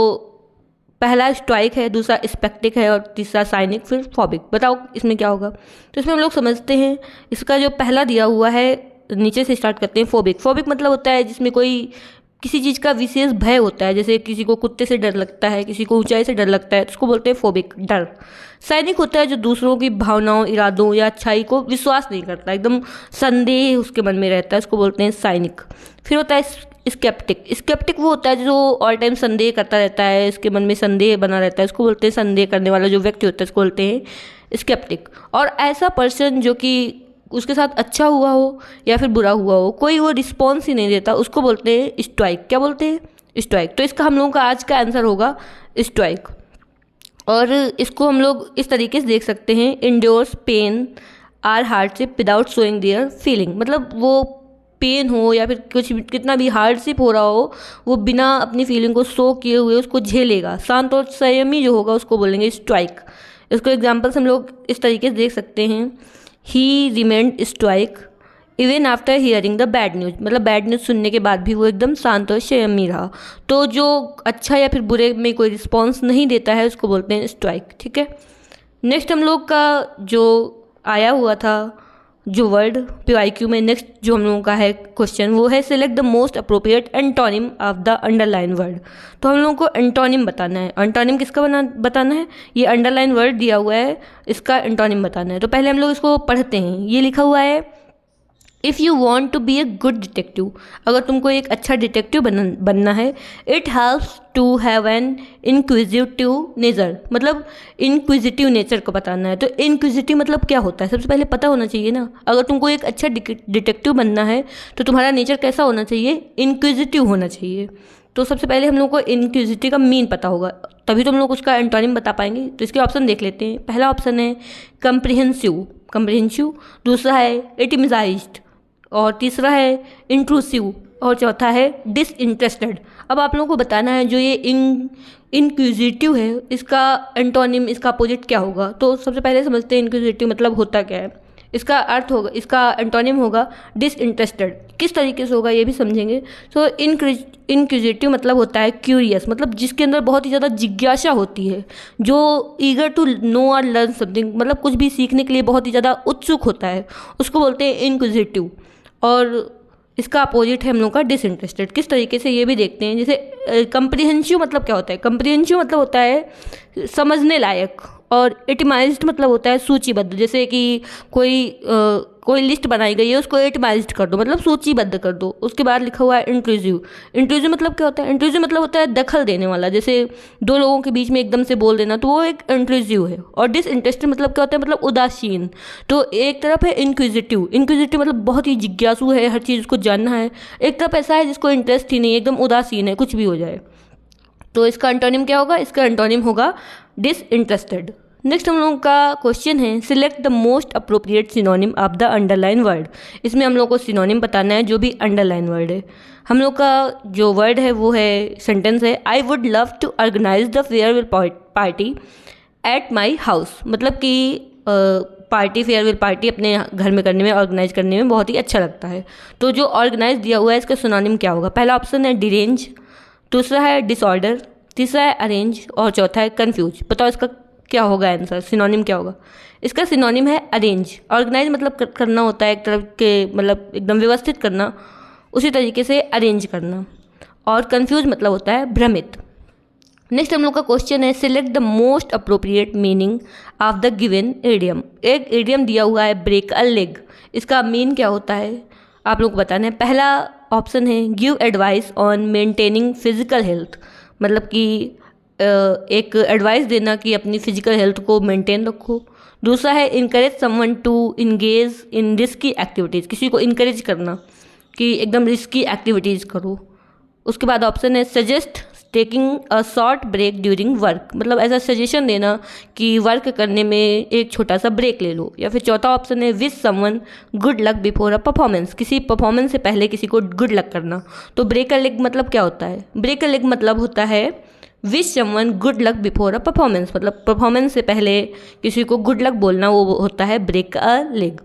पहला स्ट्राइक है, दूसरा स्पेक्टिक है और तीसरा साइनिक, फिर फोबिक। बताओ इसमें क्या होगा। तो इसमें हम लोग समझते हैं, इसका जो पहला दिया हुआ है, नीचे से स्टार्ट करते हैं। फोबिक, फोबिक मतलब होता है जिसमें कोई किसी चीज़ का विशेष भय होता है, जैसे किसी को कुत्ते से डर लगता है, किसी को ऊंचाई से डर लगता है, तो उसको बोलते हैं फोबिक, डर। साइनिक होता है जो दूसरों की भावनाओं, इरादों या अच्छाई को विश्वास नहीं करता, एकदम संदेह उसके मन में रहता है, उसको बोलते हैं साइनिक। फिर होता है स्केप्टिक। स्केप्टिक वो होता है जो ऑल टाइम संदेह करता रहता है, इसके मन में संदेह बना रहता है, उसको बोलते हैं संदेह करने वाला जो व्यक्ति होता है उसको बोलते हैं स्केप्टिक। और ऐसा पर्सन जो कि उसके साथ अच्छा हुआ हो या फिर बुरा हुआ हो, कोई वो रिस्पॉन्स ही नहीं देता, उसको बोलते हैं स्टोइक। क्या बोलते हैं, स्टोइक। तो इसका हम लोगों का आज का आंसर होगा स्टोइक। और इसको हम लोग इस तरीके से देख सकते हैं, endures pain or hardship without showing their feeling, मतलब वो पेन हो या फिर कुछ कितना भी हार्डशिप हो रहा हो, वो बिना अपनी फीलिंग को शो किए हुए उसको झेलेगा। शांत और संयमी जो होगा उसको बोलेंगे स्टोइक। इसको एग्जाम्पल्स हम लोग इस तरीके से देख सकते हैं, ही remained stoic even after hearing the bad news, मतलब बैड न्यूज़ सुनने के बाद भी वो एकदम शांत और संयमी रहा। तो जो अच्छा या फिर बुरे में कोई रिस्पॉन्स नहीं देता है उसको बोलते हैं स्टोइक। ठीक है, नेक्स्ट हम लोग का जो आया हुआ था जो वर्ड PYQ में, नेक्स्ट जो हम लोगों का है क्वेश्चन वो है select the most appropriate antonym of the underline word. तो हम लोगों को एंटोनिम बताना है। एंटोनिम किसका बताना है, ये अंडरलाइन वर्ड दिया हुआ है, इसका एंटोनिम बताना है। तो पहले हम लोग इसको पढ़ते हैं। ये लिखा हुआ है if you want to be a good detective, अगर तुमको एक अच्छा डिटेक्टिव बनना है, it helps to have an inquisitive nature, मतलब इंक्विजिटिव नेचर को बताना है। तो इंक्विजिटिव मतलब क्या होता है, सबसे पहले पता होना चाहिए ना। अगर तुमको एक अच्छा डिटेक्टिव बनना है तो तुम्हारा नेचर कैसा होना चाहिए, इंक्विजिटिव होना चाहिए। तो सबसे पहले हम लोग को इंक्विजिटिव का मीन पता होगा, तभी तो हम लोग उसका एंटोनिम बता पाएंगे। तो इसके ऑप्शन देख लेते हैं। पहला ऑप्शन है कम्प्रिहेंसिव, दूसरा है एटिमिजाइज्ड, और तीसरा है इंट्रूसिव, और चौथा है डिसइंटरेस्टेड। अब आप लोगों को बताना है जो ये इंक्विजिटिव है इसका एंटोनिम, इसका अपोजिट क्या होगा। तो सबसे पहले समझते हैं इंक्विजिटिव मतलब होता क्या है। इसका अर्थ होगा, इसका एंटोनिम होगा डिसइंटरेस्टेड। किस तरीके से होगा ये भी समझेंगे। तो इंक्विजिटिव मतलब होता है क्यूरियस, मतलब जिसके अंदर बहुत ही ज़्यादा जिज्ञासा होती है, जो ईगर टू नो और लर्न समथिंग, मतलब कुछ भी सीखने के लिए बहुत ही ज़्यादा उत्सुक होता है, उसको बोलते हैं इंक्विजिटिव। और इसका अपोजिट है हम लोग का डिसइंटरेस्टेड। किस तरीके से ये भी देखते हैं। जैसे कंप्रिहेंसिव मतलब क्या होता है, कंप्रिहेंसिव मतलब होता है समझने लायक, और एटिमाइज्ड मतलब होता है सूचीबद्ध। जैसे कि कोई लिस्ट बनाई गई है उसको एटिमाइज्ड कर दो, मतलब सूचीबद्ध कर दो। उसके बाद लिखा हुआ है इंट्रूसिव। इंट्रूसिव मतलब क्या होता है, इंट्रूसिव मतलब होता है दखल देने वाला, जैसे दो लोगों के बीच में एकदम से बोल देना, तो वो एक इंट्रूसिव है। और डिसइंटरेस्टेड मतलब क्या होता है, मतलब उदासीन। तो एक तरफ है इंक्विजिटिव मतलब बहुत ही जिज्ञासु है, हर चीज़ को जानना है। एक तरफ ऐसा है जिसको इंटरेस्ट ही नहीं, एकदम उदासीन है, कुछ भी हो जाए। तो इसका एंटोनिम क्या होगा, इसका एंटोनिम होगा डिसइंटरेस्टेड। नेक्स्ट हम लोगों का क्वेश्चन है select the most appropriate synonym of the underline word. इसमें हम लोग को सिनोनिम बताना है जो भी अंडरलाइन वर्ड है। हम लोग का जो वर्ड है वो है, सेंटेंस है, I would love to organise the farewell party at my house, मतलब कि फेयरवेल पार्टी अपने घर में करने में, ऑर्गेनाइज करने में बहुत ही अच्छा लगता है। तो जो ऑर्गेनाइज दिया हुआ है इसका सिनोनिम क्या होगा। पहला ऑप्शन है डिरेंज, दूसरा है डिसऑर्डर, तीसरा है अरेंज, और चौथा है कन्फ्यूज। बताओ इसका क्या होगा आंसर, सिनोनिम क्या होगा। इसका सिनोनिम है अरेंज। ऑर्गेनाइज मतलब करना होता है एक तरह के, मतलब एकदम व्यवस्थित करना, उसी तरीके से अरेंज करना। और कन्फ्यूज मतलब होता है भ्रमित। नेक्स्ट हम लोग का क्वेश्चन है select the most appropriate meaning of the given idiom. एक एडियम दिया हुआ है ब्रेक अ लेग, इसका मीन क्या होता है आप लोग को बताना है। पहला ऑप्शन है give advice on maintaining physical health, मतलब कि एक एडवाइस देना कि अपनी फिजिकल हेल्थ को मेंटेन रखो। दूसरा है encourage someone to engage in risky activities, किसी को इनकरेज करना कि एकदम रिस्की एक्टिविटीज़ करो। उसके बाद ऑप्शन है suggest taking a short break during work, मतलब ऐसा सजेशन देना कि वर्क करने में एक छोटा सा ब्रेक ले लो। या फिर चौथा ऑप्शन है wish someone good luck before a performance, किसी परफॉर्मेंस से पहले किसी को गुड लक करना। तो ब्रेक अ लेग मतलब क्या होता है, ब्रेक अ लेग मतलब होता है wish someone good luck before a performance, मतलब परफॉर्मेंस से पहले किसी को गुड लक बोलना, वो होता है ब्रेक अ लेग।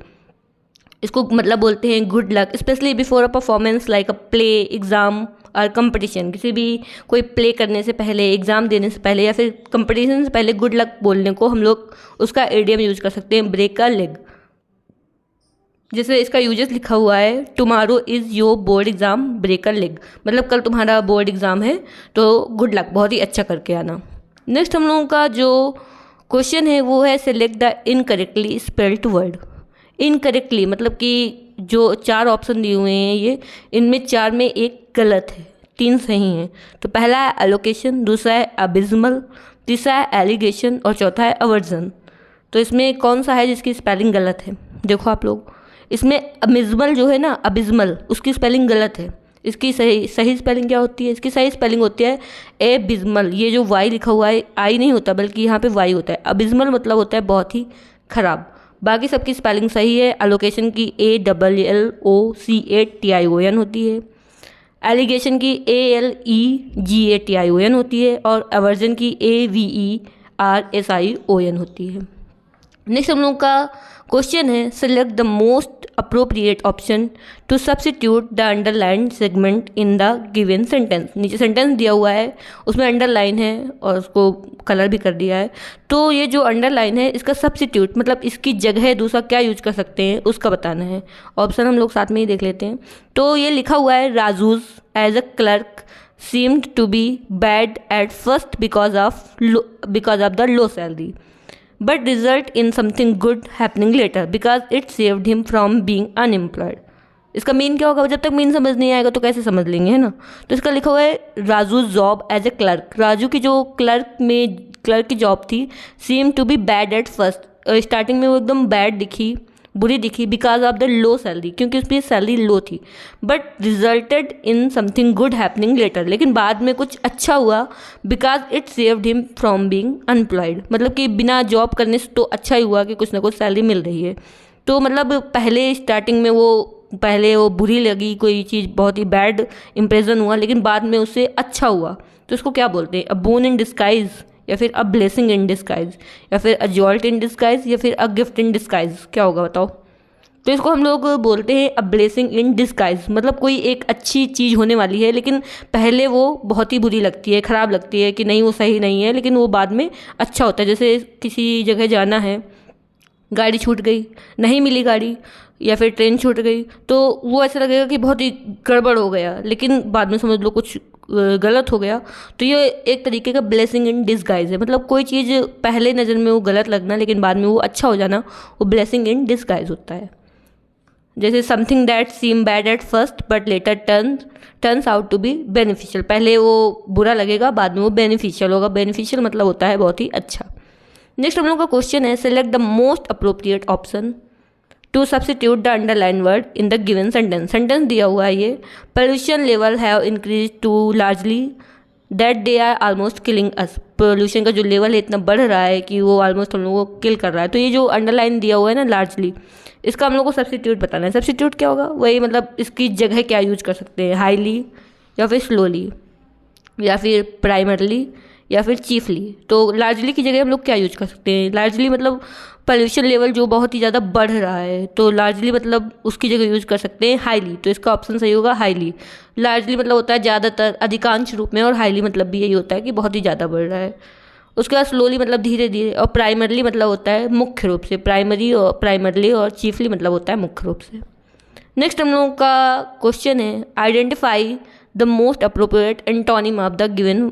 इसको मतलब बोलते हैं good luck specially before a performance like a play, exam और कंपटीशन। किसी भी कोई प्ले करने से पहले, एग्ज़ाम देने से पहले या फिर कंपटीशन से पहले गुड लक बोलने को हम लोग उसका एडियम यूज कर सकते हैं ब्रेक अ लेग। जैसे इसका यूजेस लिखा हुआ है tomorrow is your board exam break a leg, मतलब कल तुम्हारा बोर्ड एग्ज़ाम है तो गुड लक, बहुत ही अच्छा करके आना। नेक्स्ट हम लोगों का जो क्वेश्चन है वो है select the incorrectly spelled word. Incorrectly मतलब कि जो चार ऑप्शन दिए हुए हैं ये, इनमें चार में एक गलत है, तीन सही हैं। तो पहला है एलोकेशन, दूसरा है अबिज्मल, तीसरा है एलिगेशन और चौथा है अवर्जन। तो इसमें कौन सा है जिसकी स्पेलिंग गलत है, देखो आप लोग। इसमें अबिज्मल जो है ना, अबिज्मल, उसकी स्पेलिंग गलत है। इसकी सही स्पेलिंग क्या होती है, इसकी सही स्पेलिंग होती है एबिज्मल। ये जो वाई लिखा हुआ है, आई नहीं होता बल्कि यहाँ पे वाई होता है। अबिज्मल मतलब होता है बहुत ही खराब, बाकी सबकी स्पेलिंग सही है। एलोकेशन की ALLOCATION होती है, एलिगेशन की ALEGATION होती है और एवर्जन की AVERSION होती है। नेक्स्ट हम लोग का क्वेश्चन है, select the most appropriate option to substitute the underline segment in the given sentence. नीचे सेंटेंस दिया हुआ है, उसमें अंडरलाइन है और उसको कलर भी कर दिया है। तो ये जो अंडरलाइन है इसका सब्स्टिट्यूट मतलब इसकी जगह दूसरा क्या यूज कर सकते हैं उसका बताना है। ऑप्शन हम लोग साथ में ही देख लेते हैं। तो ये लिखा हुआ है, Raju's as a clerk seemed to be bad at first because of the low salary, but result in something good happening later because it saved him from being unemployed। इसका मीन क्या होगा? जब तक मीन समझ नहीं आएगा तो कैसे समझ लेंगे, है ना। तो इसका लिखा हुआ है, Raju job as a clerk, Raju की जो क्लर्क की जॉब थी, seem to be bad at first, starting में वो एकदम बैड दिखी, बुरी दिखी, because of the low salary, क्योंकि उसकी सैलरी लो थी, but resulted in something good happening later, लेकिन बाद में कुछ अच्छा हुआ, because it saved him from being unemployed, मतलब कि बिना जॉब करने से तो अच्छा ही हुआ कि कुछ ना कुछ सैलरी मिल रही है। तो मतलब पहले स्टार्टिंग में वो बुरी लगी, कोई चीज़ बहुत ही बैड इंप्रेशन हुआ, लेकिन बाद में उससे अच्छा हुआ, तो उसको क्या बोलते हैं? अ बोन इन डिस्गाइज, या फिर अ ब्लेसिंग इन डिस्गाइज, या फिर अ जॉल्ट इन डिस्गाइज, या फिर अ गिफ्ट इन डिस्गाइज, क्या होगा बताओ? तो इसको हम लोग बोलते हैं अ ब्लेसिंग इन डिस्गाइज, मतलब कोई एक अच्छी चीज़ होने वाली है लेकिन पहले वो बहुत ही बुरी लगती है, ख़राब लगती है कि नहीं वो सही नहीं है, लेकिन वो बाद में अच्छा होता है। जैसे किसी जगह जाना है, गाड़ी छूट गई, नहीं मिली गाड़ी, या फिर ट्रेन छूट गई, तो वो ऐसा लगेगा कि बहुत ही गड़बड़ हो गया, लेकिन बाद में समझ लो कुछ गलत हो गया। तो ये एक तरीके का ब्लेसिंग इन डिस्गाइज है, मतलब कोई चीज़ पहले नज़र में वो गलत लगना लेकिन बाद में वो अच्छा हो जाना, वो ब्लेसिंग इन डिस्गाइज होता है। जैसे something that seem bad at first but later turns out to be beneficial, पहले वो बुरा लगेगा बाद में वो बेनिफिशियल होगा। बेनिफिशियल मतलब होता है बहुत ही अच्छा। नेक्स्ट हम लोग का क्वेश्चन है, select the most appropriate option to substitute the underline word in the given sentence. Sentence दिया हुआ है ये, pollution level have increase to largely that they are almost killing us. Pollution का जो लेवल है इतना बढ़ रहा है कि वो ऑलमोस्ट हम लोगों को किल कर रहा है। तो ये जो अंडरलाइन दिया हुआ है ना लार्जली, इसका हम लोग को सब्स्टिट्यूट बताना है। सब्स्टिट्यूट क्या होगा? वही मतलब इसकी जगह क्या यूज कर सकते हैं, हाईली या फिर स्लोली या फिर प्राइमरली या फिर चीफली। तो लार्जली की जगह हम लोग क्या यूज कर सकते हैं? लार्जली मतलब पोल्यूशन लेवल जो बहुत ही ज़्यादा बढ़ रहा है, तो लार्जली मतलब उसकी जगह यूज कर सकते हैं हाईली। तो इसका ऑप्शन सही होगा हाईली। लार्जली मतलब होता है ज़्यादातर, अधिकांश रूप में, और हाईली मतलब भी यही होता है कि बहुत ही ज़्यादा बढ़ रहा है। उसके बाद स्लोली मतलब धीरे धीरे, और प्राइमरली मतलब होता है मुख्य रूप से, प्राइमरली और चीफली मतलब होता है मुख्य रूप से। नेक्स्ट हम लोगों का क्वेश्चन है, identify the most appropriate antonym of the given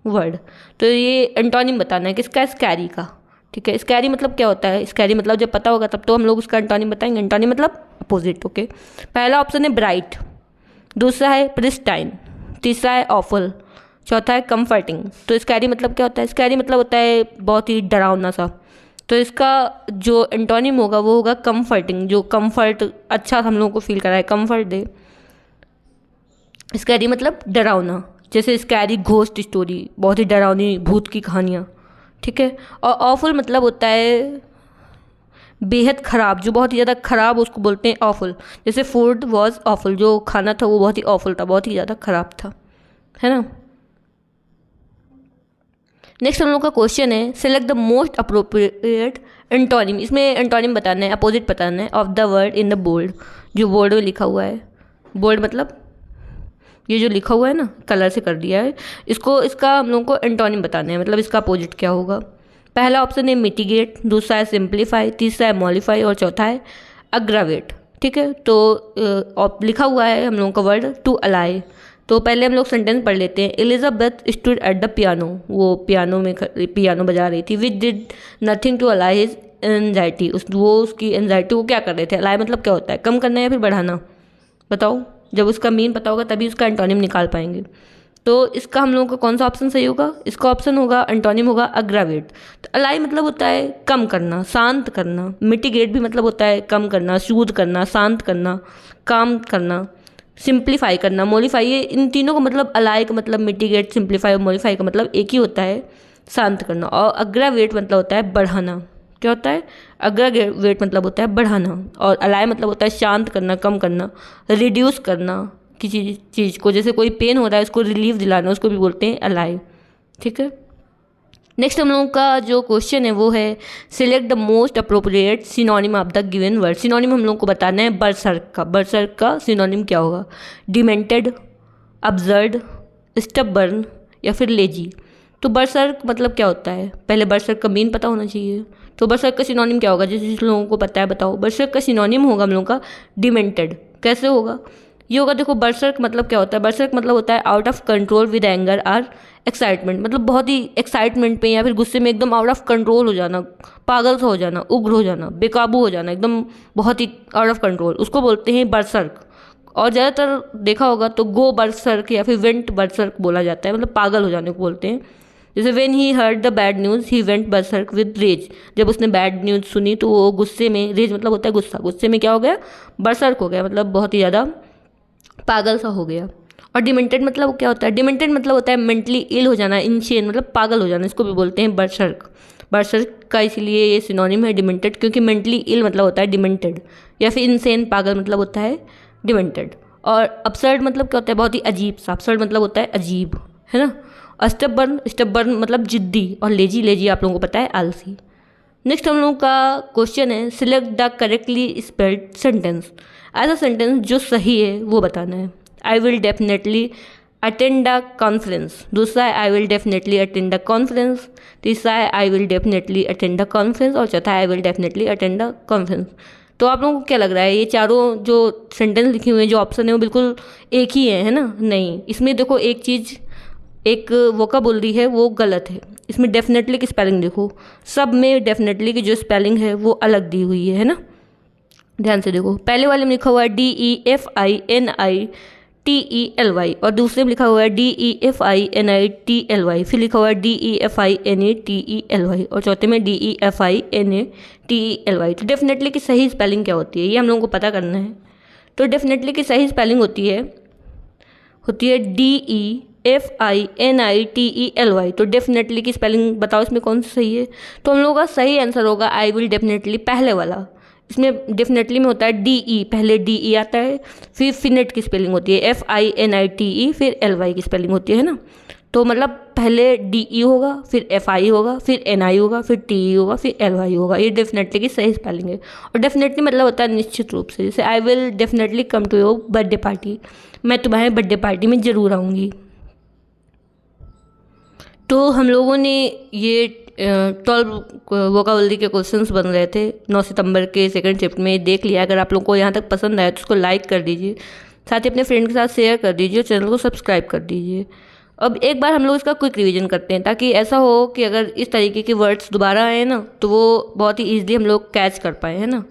word. तो ये एंटोनिम बताना है किसका? स्कैरी का। ठीक है, स्कैरी मतलब क्या होता है? स्कैरी मतलब जब पता होगा तब तो हम लोग उसका एंटोनिम बताएंगे। एंटोनिम मतलब अपोजिट। ओके, पहला ऑप्शन है ब्राइट, दूसरा है प्रिस्टाइन, तीसरा है ऑफुल, चौथा है कंफर्टिंग। तो स्कैरी मतलब क्या होता है? स्कैरी मतलब होता है बहुत ही डरावना सा। तो इसका जो एंटोनिम होगा वो होगा कंफर्टिंग, जो कंफर्ट अच्छा हम लोगों को फील कराए, कंफर्ट दे। स्कैरी मतलब डरावना, जैसे स्कैरी घोस्ट स्टोरी, बहुत ही डरावनी भूत की कहानियाँ। ठीक है, और ऑफुल मतलब होता है बेहद ख़राब, जो बहुत ही ज़्यादा ख़राब, उसको बोलते हैं ऑफुल। जैसे फूड वॉज ऑफुल, जो खाना था वो बहुत ही ऑफुल था, बहुत ही ज़्यादा ख़राब था, है ना। नेक्स्ट हम लोग का क्वेश्चन है, select the most appropriate antonym. इसमें एंटोनिम बताना है, अपोजिट बताना है of the word in the bold, जो बोर्ड में लिखा हुआ है। बोल्ड मतलब ये जो लिखा हुआ है ना, कलर से कर दिया है, इसका हम लोगों को एंटोनिम बताना है, मतलब इसका अपोजिट क्या होगा। पहला ऑप्शन है मिटिगेट, दूसरा है सिंप्लीफाई, तीसरा है मॉडिफाई और चौथा है अग्रावेट। ठीक है, तो लिखा हुआ है हम लोगों का वर्ड टू अलाई। तो पहले हम लोग सेंटेंस पढ़ लेते हैं। Elizabeth stood at the piano, वो पियानो बजा रही थी। Which did nothing to allay his anxiety, उसकी एनजाइटी को क्या कर रहे थे? अलाई मतलब क्या होता है? कम करना या फिर बढ़ाना? बताओ, जब उसका मीन पता होगा तभी उसका एंटोनिम निकाल पाएंगे। तो इसका हम लोगों का कौन सा ऑप्शन सही होगा? इसका ऑप्शन होगा, एंटोनिम होगा अग्रावेट। तो अलाई मतलब होता है कम करना, शांत करना। मिटिगेट भी मतलब होता है कम करना, सूद करना, शांत करना, काम करना। सिंप्लीफाई करना, मॉडिफाई, ये इन तीनों का मतलब, अलाई का मतलब मिटिगेट, सिंप्लीफाई और मॉडिफाई का मतलब एक ही होता है, शांत करना। और अग्रावेट मतलब होता है बढ़ाना, क्या होता है? अग्रवेट मतलब होता है बढ़ाना, और अलाय मतलब होता है शांत करना, कम करना, रिड्यूस करना किसी चीज़ को। जैसे कोई पेन हो रहा है उसको रिलीफ दिलाना, उसको भी बोलते हैं अलाय। ठीक है। नेक्स्ट हम लोगों का जो क्वेश्चन है वो है select the most appropriate synonym of the given word. Synonym हम लोगों को बताना है बर्सर्क का। बर्सर्क का सिनोनिम क्या होगा? डिमेंटेड, अब्सर्ड, स्टबर्न या फिर लेजी। तो बर्सर्क मतलब क्या होता है? पहले बर्सर्क का मीन पता होना चाहिए। तो बर्सर्क का सिनोनिम क्या होगा? जिस लोगों को पता है बताओ। बर्सर्क का सिनोनिम होगा हम लोगों का डिमेंटेड। कैसे होगा? ये होगा, देखो बर्सर्क मतलब क्या होता है? बर्सर्क मतलब होता है out of control with anger or excitement, मतलब बहुत ही एक्साइटमेंट पे या फिर गुस्से में एकदम आउट ऑफ कंट्रोल हो जाना, पागल सा हो जाना, उग्र हो जाना, बेकाबू हो जाना, एकदम बहुत ही आउट ऑफ कंट्रोल, उसको बोलते हैं बर्सर्क। और ज़्यादातर देखा होगा तो गो बर्सर्क या फिर वेंट बर्सर्क बोला जाता है, मतलब पागल हो जाने को बोलते हैं। जैसे when he heard the bad news he went berserk with rage. जब उसने बैड न्यूज़ सुनी तो वो गुस्से में, रेज मतलब होता है गुस्सा, गुस्से में क्या हो गया? बर्सर्क हो गया, मतलब बहुत ही ज़्यादा पागल सा हो गया। और डिमेंटेड मतलब क्या होता है? डिमेंटेड मतलब होता है मेंटली इल हो जाना, इनशेन मतलब पागल हो जाना, इसको भी बोलते हैं बर्सर्क। बर्सर्क का इसलिए ये सिनोनिम है डिमेंटेड, क्योंकि मेंटली इल मतलब होता है डिमेंटेड, या फिर इनसेन पागल मतलब होता है डिमेंटेड। और अपसर्ड मतलब क्या होता है? बहुत ही अजीब सा। अपसर्ड मतलब होता है अजीब, है ना। स्टबर्न, स्टबर्न मतलब जिद्दी, और लेजी, लेजी आप लोगों को पता है आलसी। नेक्स्ट हम लोगों का क्वेश्चन है select the correctly spelled sentence. ऐसा सेंटेंस जो सही है वो बताना है। आई will definitely attend the conference. दूसरा है आई will definitely attend the conference. तीसरा है आई will definitely attend the conference. और चौथा है आई will definitely attend the conference. तो आप लोगों को क्या लग रहा है? ये चारों जो सेंटेंस लिखे हुए हैं, जो ऑप्शन है वो बिल्कुल एक ही है ना? नहीं, इसमें देखो एक चीज़, एक वोकाबुलरी है वो गलत है। इसमें डेफिनेटली की स्पेलिंग देखो, सब में डेफिनेटली की जो स्पेलिंग है वो अलग दी हुई है ना। ध्यान से देखो, पहले वाले में लिखा हुआ है DEFINITELY, और दूसरे में लिखा हुआ है DEFINITLY, फिर लिखा हुआ है DEFINATELY, और चौथे में DEFINATELY। तो डेफिनेटली की सही स्पेलिंग क्या होती है ये हम लोगों को पता करना है। तो डेफिनेटली की सही स्पेलिंग होती है DEFINITELY। तो डेफिनेटली की स्पेलिंग बताओ इसमें कौन सा सही है? तो हम लोगों का सही आंसर होगा आई विल डेफिनेटली, पहले वाला। इसमें डेफिनेटली में होता है DE, पहले DE आता है, फिर फिनेट की स्पेलिंग होती है FINITE, फिर LY की स्पेलिंग होती है ना। तो मतलब पहले DE होगा, फिर FI होगा, फिर NI होगा, फिर TE होगा, फिर LY होगा। ये डेफिनेटली की सही स्पेलिंग है। और डेफिनेटली मतलब होता है निश्चित रूप से। जैसे I will definitely come to your birthday party, मैं तुम्हारे बर्थडे पार्टी में ज़रूर आऊँगी। तो हम लोगों ने ये 12 वोकाबुलरी के क्वेश्चंस बन रहे थे 9 सितंबर के सेकंड शिफ्ट में, देख लिया। अगर आप लोगों को यहाँ तक पसंद आया तो उसको लाइक कर दीजिए, साथ ही अपने फ्रेंड के साथ शेयर कर दीजिए, चैनल को सब्सक्राइब कर दीजिए। अब एक बार हम लोग इसका क्विक रिवीजन करते हैं, ताकि ऐसा हो कि अगर इस तरीके के वर्ड्स दोबारा आए ना तो वो बहुत ही ईजिली हम लोग कैच कर पाए, है ना।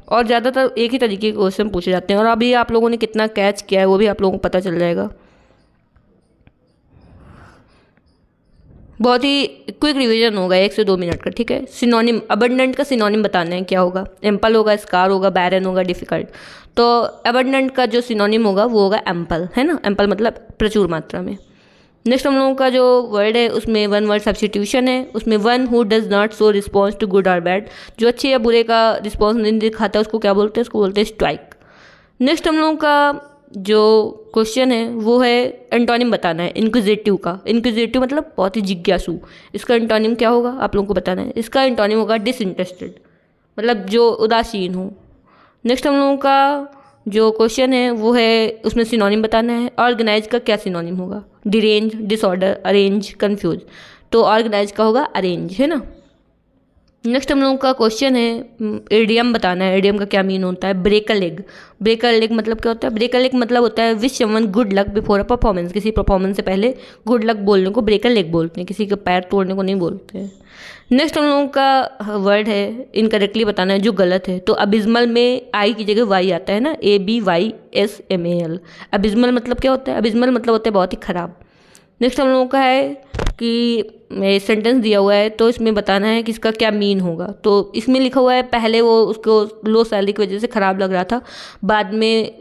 और ज़्यादातर एक ही तरीके के क्वेश्चन पूछे जाते हैं, और अभी आप लोगों ने कितना कैच किया है वो भी आप लोगों को पता चल जाएगा। बहुत ही क्विक रिवीजन होगा, 1 से 2 मिनट का, ठीक है। सिनोनिम, अबंडेंट का सिनोनिम बताना है क्या होगा? एम्पल होगा, स्कार होगा, बैरन होगा, डिफिकल्ट। तो अबंडेंट का जो सिनोनिम होगा वो होगा एम्पल, है ना। एम्पल मतलब प्रचुर मात्रा में। नेक्स्ट हम लोगों का जो वर्ड है उसमें वन वर्ड सब्स्टिट्यूशन है। उसमें one who does not show response to good और बैड, जो अच्छे या बुरे का रिस्पॉन्स नहीं दिखाता उसको क्या बोलते हैं? उसको बोलते हैं स्ट्राइक। नेक्स्ट हम लोगों का जो क्वेश्चन है वो है एंटोनिम बताना है इंक्विजिटिव का। इंक्विजिटिव मतलब बहुत ही जिज्ञासु, इसका एंटोनिम क्या होगा आप लोगों को बताना है। इसका एंटोनिम होगा डिसइंटरेस्टेड, मतलब जो उदासीन हो। नेक्स्ट हम लोगों का जो क्वेश्चन है वो है उसमें सिनोनिम बताना है। ऑर्गेनाइज का क्या सिनोनिम होगा? Derange, disorder, arrange, confuse. तो ऑर्गेनाइज का होगा अरेंज, है ना। नेक्स्ट हम लोगों का क्वेश्चन है एडियम बताना है। एडियम का क्या मीन होता है? Break a leg. Break a leg मतलब क्या होता है? ब्रेक अ लेग मतलब होता है wish someone good luck before a performance. किसी परफॉर्मेंस से पहले गुड लक बोलने को ब्रेक अ लेग बोलते हैं, किसी का पैर तोड़ने को नहीं बोलते हैं। नेक्स्ट हम लोगों का वर्ड है इनकरेक्टली बताना है, जो गलत है। तो अबिजमल में आई की जगह वाई आता है ना, ABYSMAL। अबिजमल मतलब क्या होता है? अबिजमल मतलब होता है बहुत ही खराब। नेक्स्ट हम लोगों का है कि सेंटेंस दिया हुआ है तो इसमें बताना है कि इसका क्या मीन होगा। तो इसमें लिखा हुआ है पहले वो उसको लो सैलरी की वजह से ख़राब लग रहा था, बाद में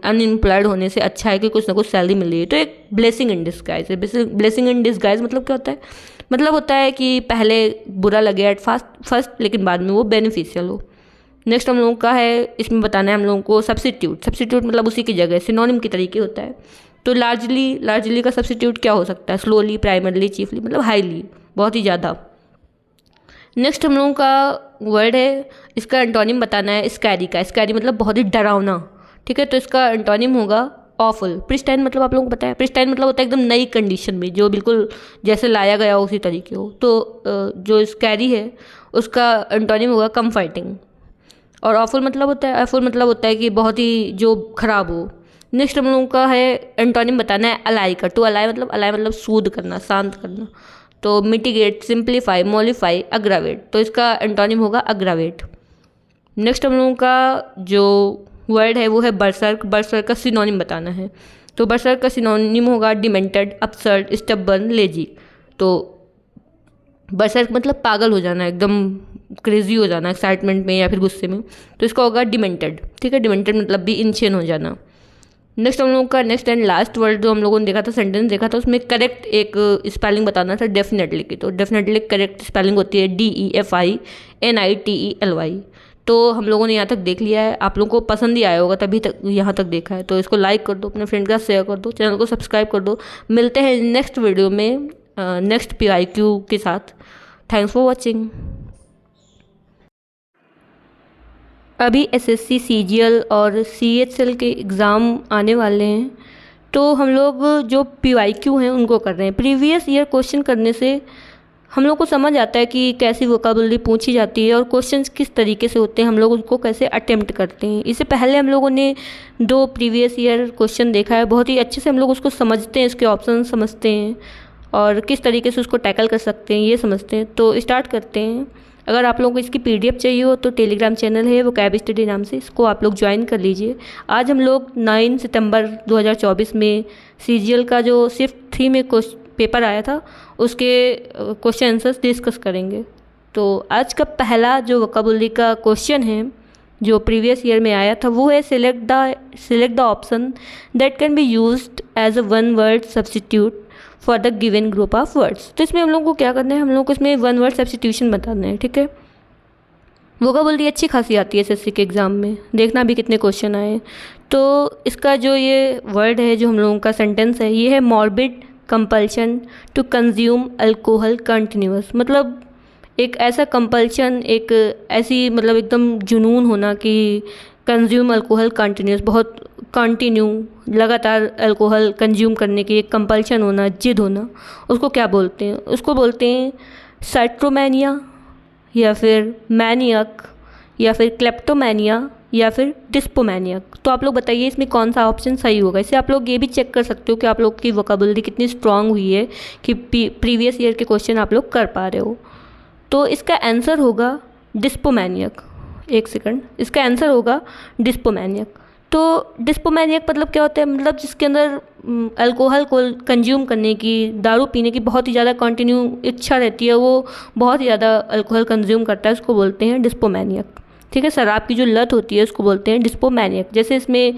अनएम्प्लॉयड होने से अच्छा है कि कुछ ना कुछ सैलरी मिल रही है। तो एक ब्लेसिंग इन डिस्गाइज है। ब्लेसिंग इन डिस्गाइज मतलब क्या होता है? मतलब होता है कि पहले बुरा लगे एट फर्स्ट लेकिन बाद में वो बेनिफिशियल हो। नेक्स्ट हम लोगों का है, इसमें बताना है हम लोगों को सब्स्टिट्यूट मतलब उसी की जगह सिनोनिम के तरीके होता है। तो लार्जली का सब्स्टिट्यूट क्या हो सकता है? स्लोली, प्राइमरली, चीफली मतलब हाईली, बहुत ही ज़्यादा। नेक्स्ट हम लोगों का वर्ड है, इसका एंटोनिम बताना है स्कैरी मतलब बहुत ही डरावना, ठीक है। तो इसका एंटोनिम होगा ऑफुल। प्रिस्टाइन मतलब आप लोगों को पता है, प्रिस्टाइन मतलब होता है एकदम नई कंडीशन में, जो बिल्कुल जैसे लाया गया हो उसी तरीके हो। तो जो स्कैरी है उसका एंटोनिम होगा कम्फर्टिंग। और ऑफुल मतलब होता है कि बहुत ही जो खराब हो। नेक्स्ट हम लोगों का है एंटोनिम बताना है अलाई का। तो अलाई मतलब सूद करना, शांत करना। तो मिटिगेट, सिंप्लीफाई, मॉलिफाई, अग्रावेट। तो इसका एंटोनिम होगा अग्रावेट। नेक्स्ट हम लोगों का जो वर्ड है वो है बर्सर्क का सिनोनिम बताना है। तो बर्सर्क का सिनोनिम होगा डिमेंटेड, अपसर्ड, स्टबर्न, लेजी। तो बर्सर्क मतलब पागल हो जाना, एकदम क्रेजी हो जाना एक्साइटमेंट में या फिर गुस्से में। तो इसका होगा डिमेंटेड, ठीक है। डिमेंटेड मतलब भी इनसेन हो जाना। नेक्स्ट हम लोगों का नेक्स्ट एंड लास्ट वर्ड जो हम लोगों ने देखा था, सेंटेंस देखा था, उसमें करेक्ट एक स्पेलिंग बताना था डेफिनेटली की। तो डेफिनेटली करेक्ट स्पेलिंग होती है DEFINITELY। तो हम लोगों ने यहाँ तक देख लिया है, आप लोगों को पसंद ही आया होगा तभी तक यहाँ तक देखा है। तो इसको लाइक कर दो, अपने फ्रेंड के साथ शेयर कर दो, चैनल को सब्सक्राइब कर दो। मिलते हैं नेक्स्ट वीडियो में नेक्स्ट PIQ के साथ। Thanks for watching. अभी SSC CGL और CHL के एग्ज़ाम आने वाले हैं, तो हम लोग जो PYQ हैं उनको कर रहे हैं। प्रीवियस ईयर क्वेश्चन करने से हम लोग को समझ आता है कि कैसी वोकेबुलरी पूछी जाती है और क्वेश्चंस किस तरीके से होते हैं, हम लोग उसको कैसे अटेम्प्ट करते हैं। इससे पहले हम लोगों ने 2 प्रीवियस ईयर क्वेश्चन देखा है, बहुत ही अच्छे से हम लोग उसको समझते हैं, इसके ऑप्शन समझते हैं और किस तरीके से उसको टैकल कर सकते हैं ये समझते हैं। तो स्टार्ट करते हैं। अगर आप लोगों को इसकी PDF चाहिए हो तो टेलीग्राम चैनल है वोकैब स्टडी नाम से, इसको आप लोग ज्वाइन कर लीजिए। आज हम लोग 9 सितंबर 2024 में CGL का जो शिफ्ट 3 में पेपर आया था उसके क्वेश्चन आंसर्स डिस्कस करेंगे। तो आज का पहला जो वोकैबुलरी का क्वेश्चन है जो प्रीवियस ईयर में आया था वो है select the option that can be used as a one word substitute for the given group of words. तो इसमें हम लोगों को क्या करना है, हम लोगों को इसमें वन वर्ड सब्स्टिट्यूशन बताना है, ठीक है। वोकैबुलरी अच्छी खासी आती है SSC के एग्ज़ाम में, देखना भी कितने क्वेश्चन आए। तो इसका जो ये वर्ड है जो हम लोगों का सेंटेंस है ये है morbid compulsion to consume alcohol continuous. मतलब एक ऐसा कंपल्शन, एक ऐसी मतलब एकदम जुनून होना कि कंज्यूम अल्कोहल कंटिन्यूअस, बहुत कंटिन्यू लगातार अल्कोहल कंज्यूम करने की एक कंपल्शन होना, जिद होना, उसको क्या बोलते हैं? उसको बोलते हैं साइट्रोमैनिया या फिर मैनियक या फिर क्लेप्टोमैनिया या फिर डिस्पोमैनियक। तो आप लोग बताइए इसमें कौन सा ऑप्शन सही होगा। इससे आप लोग ये भी चेक कर सकते हो कि आप लोग की वोकैबुलरी कितनी स्ट्रांग हुई है कि प्रीवियस ईयर के क्वेश्चन आप लोग कर पा रहे हो। तो इसका आंसर होगा डिस्पोमैनियक। एक सेकंड, इसका आंसर होगा डिस्पोमैनियक। तो डिस्पोमैनियक मतलब क्या होता है? मतलब जिसके अंदर अल्कोहल को कंज्यूम करने की, दारू पीने की बहुत ही ज़्यादा कंटिन्यू इच्छा रहती है, वो बहुत ही ज़्यादा अल्कोहल कंज्यूम करता है, उसको बोलते हैं डिस्पोमैनियक, ठीक है। शराब की जो लत होती है उसको बोलते हैं डिस्पोमैनियक। जैसे इसमें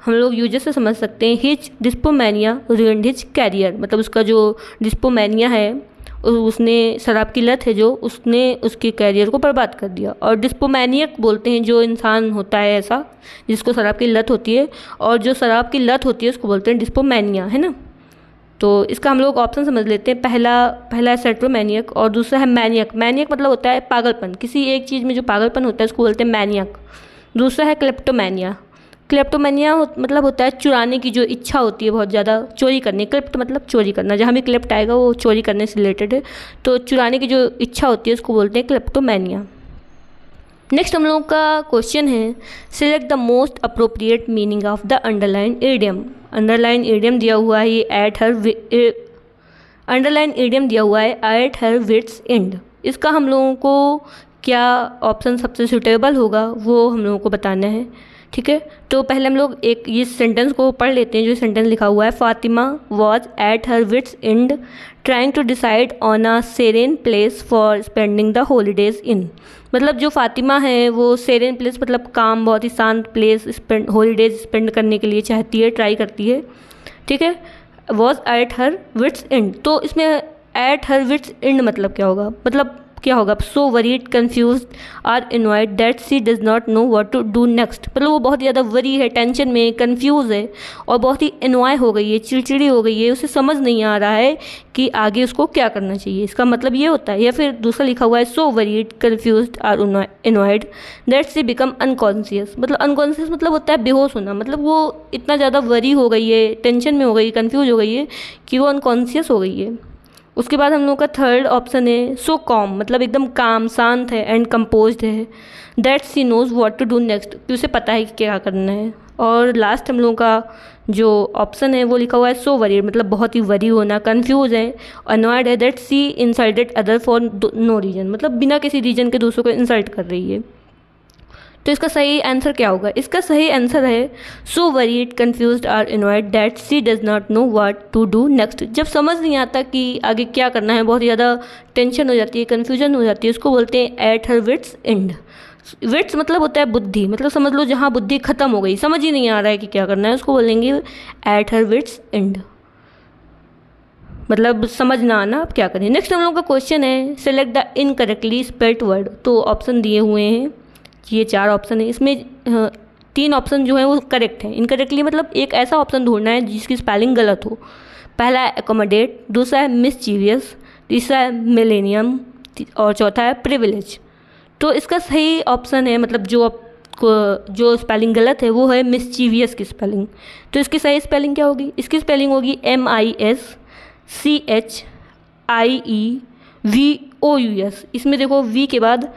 हम लोग यूजेस से समझ सकते हैं, हिज डिस्पोमैनिया रुइंड हिज कैरियर। मतलब उसका जो डिस्पोमैनिया है, उसने शराब की लत है जो, उसने उसके कैरियर को बर्बाद कर दिया। और डिस्पोमैनियक बोलते हैं जो इंसान होता है ऐसा जिसको शराब की लत होती है, और जो शराब की लत होती है उसको बोलते हैं डिस्पोमैनिया, है ना। तो इसका हम लोग ऑप्शन समझ लेते हैं। पहला है सेट्रोमैनियक और दूसरा है मैनियक। मैनियक मतलब होता है पागलपन, किसी एक चीज़ में जो पागलपन होता है उसको बोलते हैं मैनियक। दूसरा है क्लेप्टोमैनिया। क्लेप्टोमैनिया मतलब होता है चुराने की जो इच्छा होती है बहुत ज़्यादा, चोरी करने। क्लेप्ट मतलब चोरी करना, जहाँ भी क्लेप्ट आएगा वो चोरी करने से रिलेटेड है। तो चुराने की जो इच्छा होती है उसको बोलते हैं क्लेप्टोमैनिया। नेक्स्ट हम लोगों का क्वेश्चन है select the most appropriate meaning of the underline idiom. Underline idiom दिया हुआ है ये अंडरलाइन ईडियम दिया हुआ है एट हर विट्स एंड। इसका हम लोगों को क्या ऑप्शन सबसे सुटेबल होगा वो हम लोगों को बताना है, ठीक है, तो पहले हम लोग एक ये सेंटेंस को पढ़ लेते हैं। जो सेंटेंस लिखा हुआ है, Fatima was at her wits end trying to decide on a serene place for spending the holidays in. मतलब जो फातिमा है वो सेरेन प्लेस मतलब काम, बहुत ही शांत प्लेस हॉलीडेज स्पेंड करने के लिए चाहती है, ट्राई करती है। ठीक है, was at her wits end, तो इसमें एट हर विट्स एंड मतलब क्या होगा, मतलब क्या होगा, so worried confuse or invaded that she does not know what to do next. मतलब वो बहुत ज़्यादा वरी है, टेंशन में, कन्फ्यूज़ है और बहुत ही इनवाय हो गई है, चिड़चिड़ी हो गई है, उसे समझ नहीं आ रहा है कि आगे उसको क्या करना चाहिए। इसका मतलब ये होता है। या फिर दूसरा लिखा हुआ है, so worried confuse or invaded that she become unconscious. मतलब अनकॉन्शियस मतलब होता है बेहोश होना, मतलब वो इतना ज़्यादा वरी हो गई है, टेंशन में हो गई, कन्फ्यूज हो गई है कि वो अनकॉन्शियस हो गई है। उसके बाद हम लोग का थर्ड ऑप्शन है, सो कॉम, मतलब एकदम काम, शांत है एंड कंपोज्ड है। That she knows what to do next, कि उसे पता है कि क्या करना है। और लास्ट हम लोग का जो ऑप्शन है वो लिखा हुआ है, सो वरीड, मतलब बहुत ही वरी होना, कंफ्यूज है, अनॉयड है। That she insulted other for no reason, मतलब बिना किसी रीजन के दूसरों को इंसल्ट कर रही है। तो इसका सही आंसर क्या होगा? इसका सही आंसर है, so worried confused or invaded that she does not know what to do next. जब समझ नहीं आता कि आगे क्या करना है, बहुत ज़्यादा टेंशन हो जाती है, कन्फ्यूजन हो जाती है, उसको बोलते हैं at her wits end. Wits मतलब होता है बुद्धि, मतलब समझ लो जहाँ बुद्धि खत्म हो गई, समझ ही नहीं आ रहा है कि क्या करना है, उसको बोलेंगे एट हर विट्स एंड, मतलब समझ ना आना अब क्या करें। नेक्स्ट हम लोग का क्वेश्चन है, select the incorrectly spelled word. तो ऑप्शन दिए हुए हैं, ये 4 ऑप्शन है, इसमें 3 ऑप्शन जो है वो करेक्ट है। इनकरेक्टली मतलब एक ऐसा ऑप्शन ढूंढना है जिसकी स्पेलिंग गलत हो। पहला है एकोमोडेट, दूसरा है मिसचीवियस, तीसरा है मिलेनियम और चौथा है प्रिविलेज। तो इसका सही ऑप्शन है, मतलब जो स्पेलिंग गलत है वो है मिसचीवियस की स्पेलिंग। तो इसकी सही स्पेलिंग क्या होगी? इसकी स्पेलिंग होगी MISCHIEVOUS। इसमें देखो वी के बाद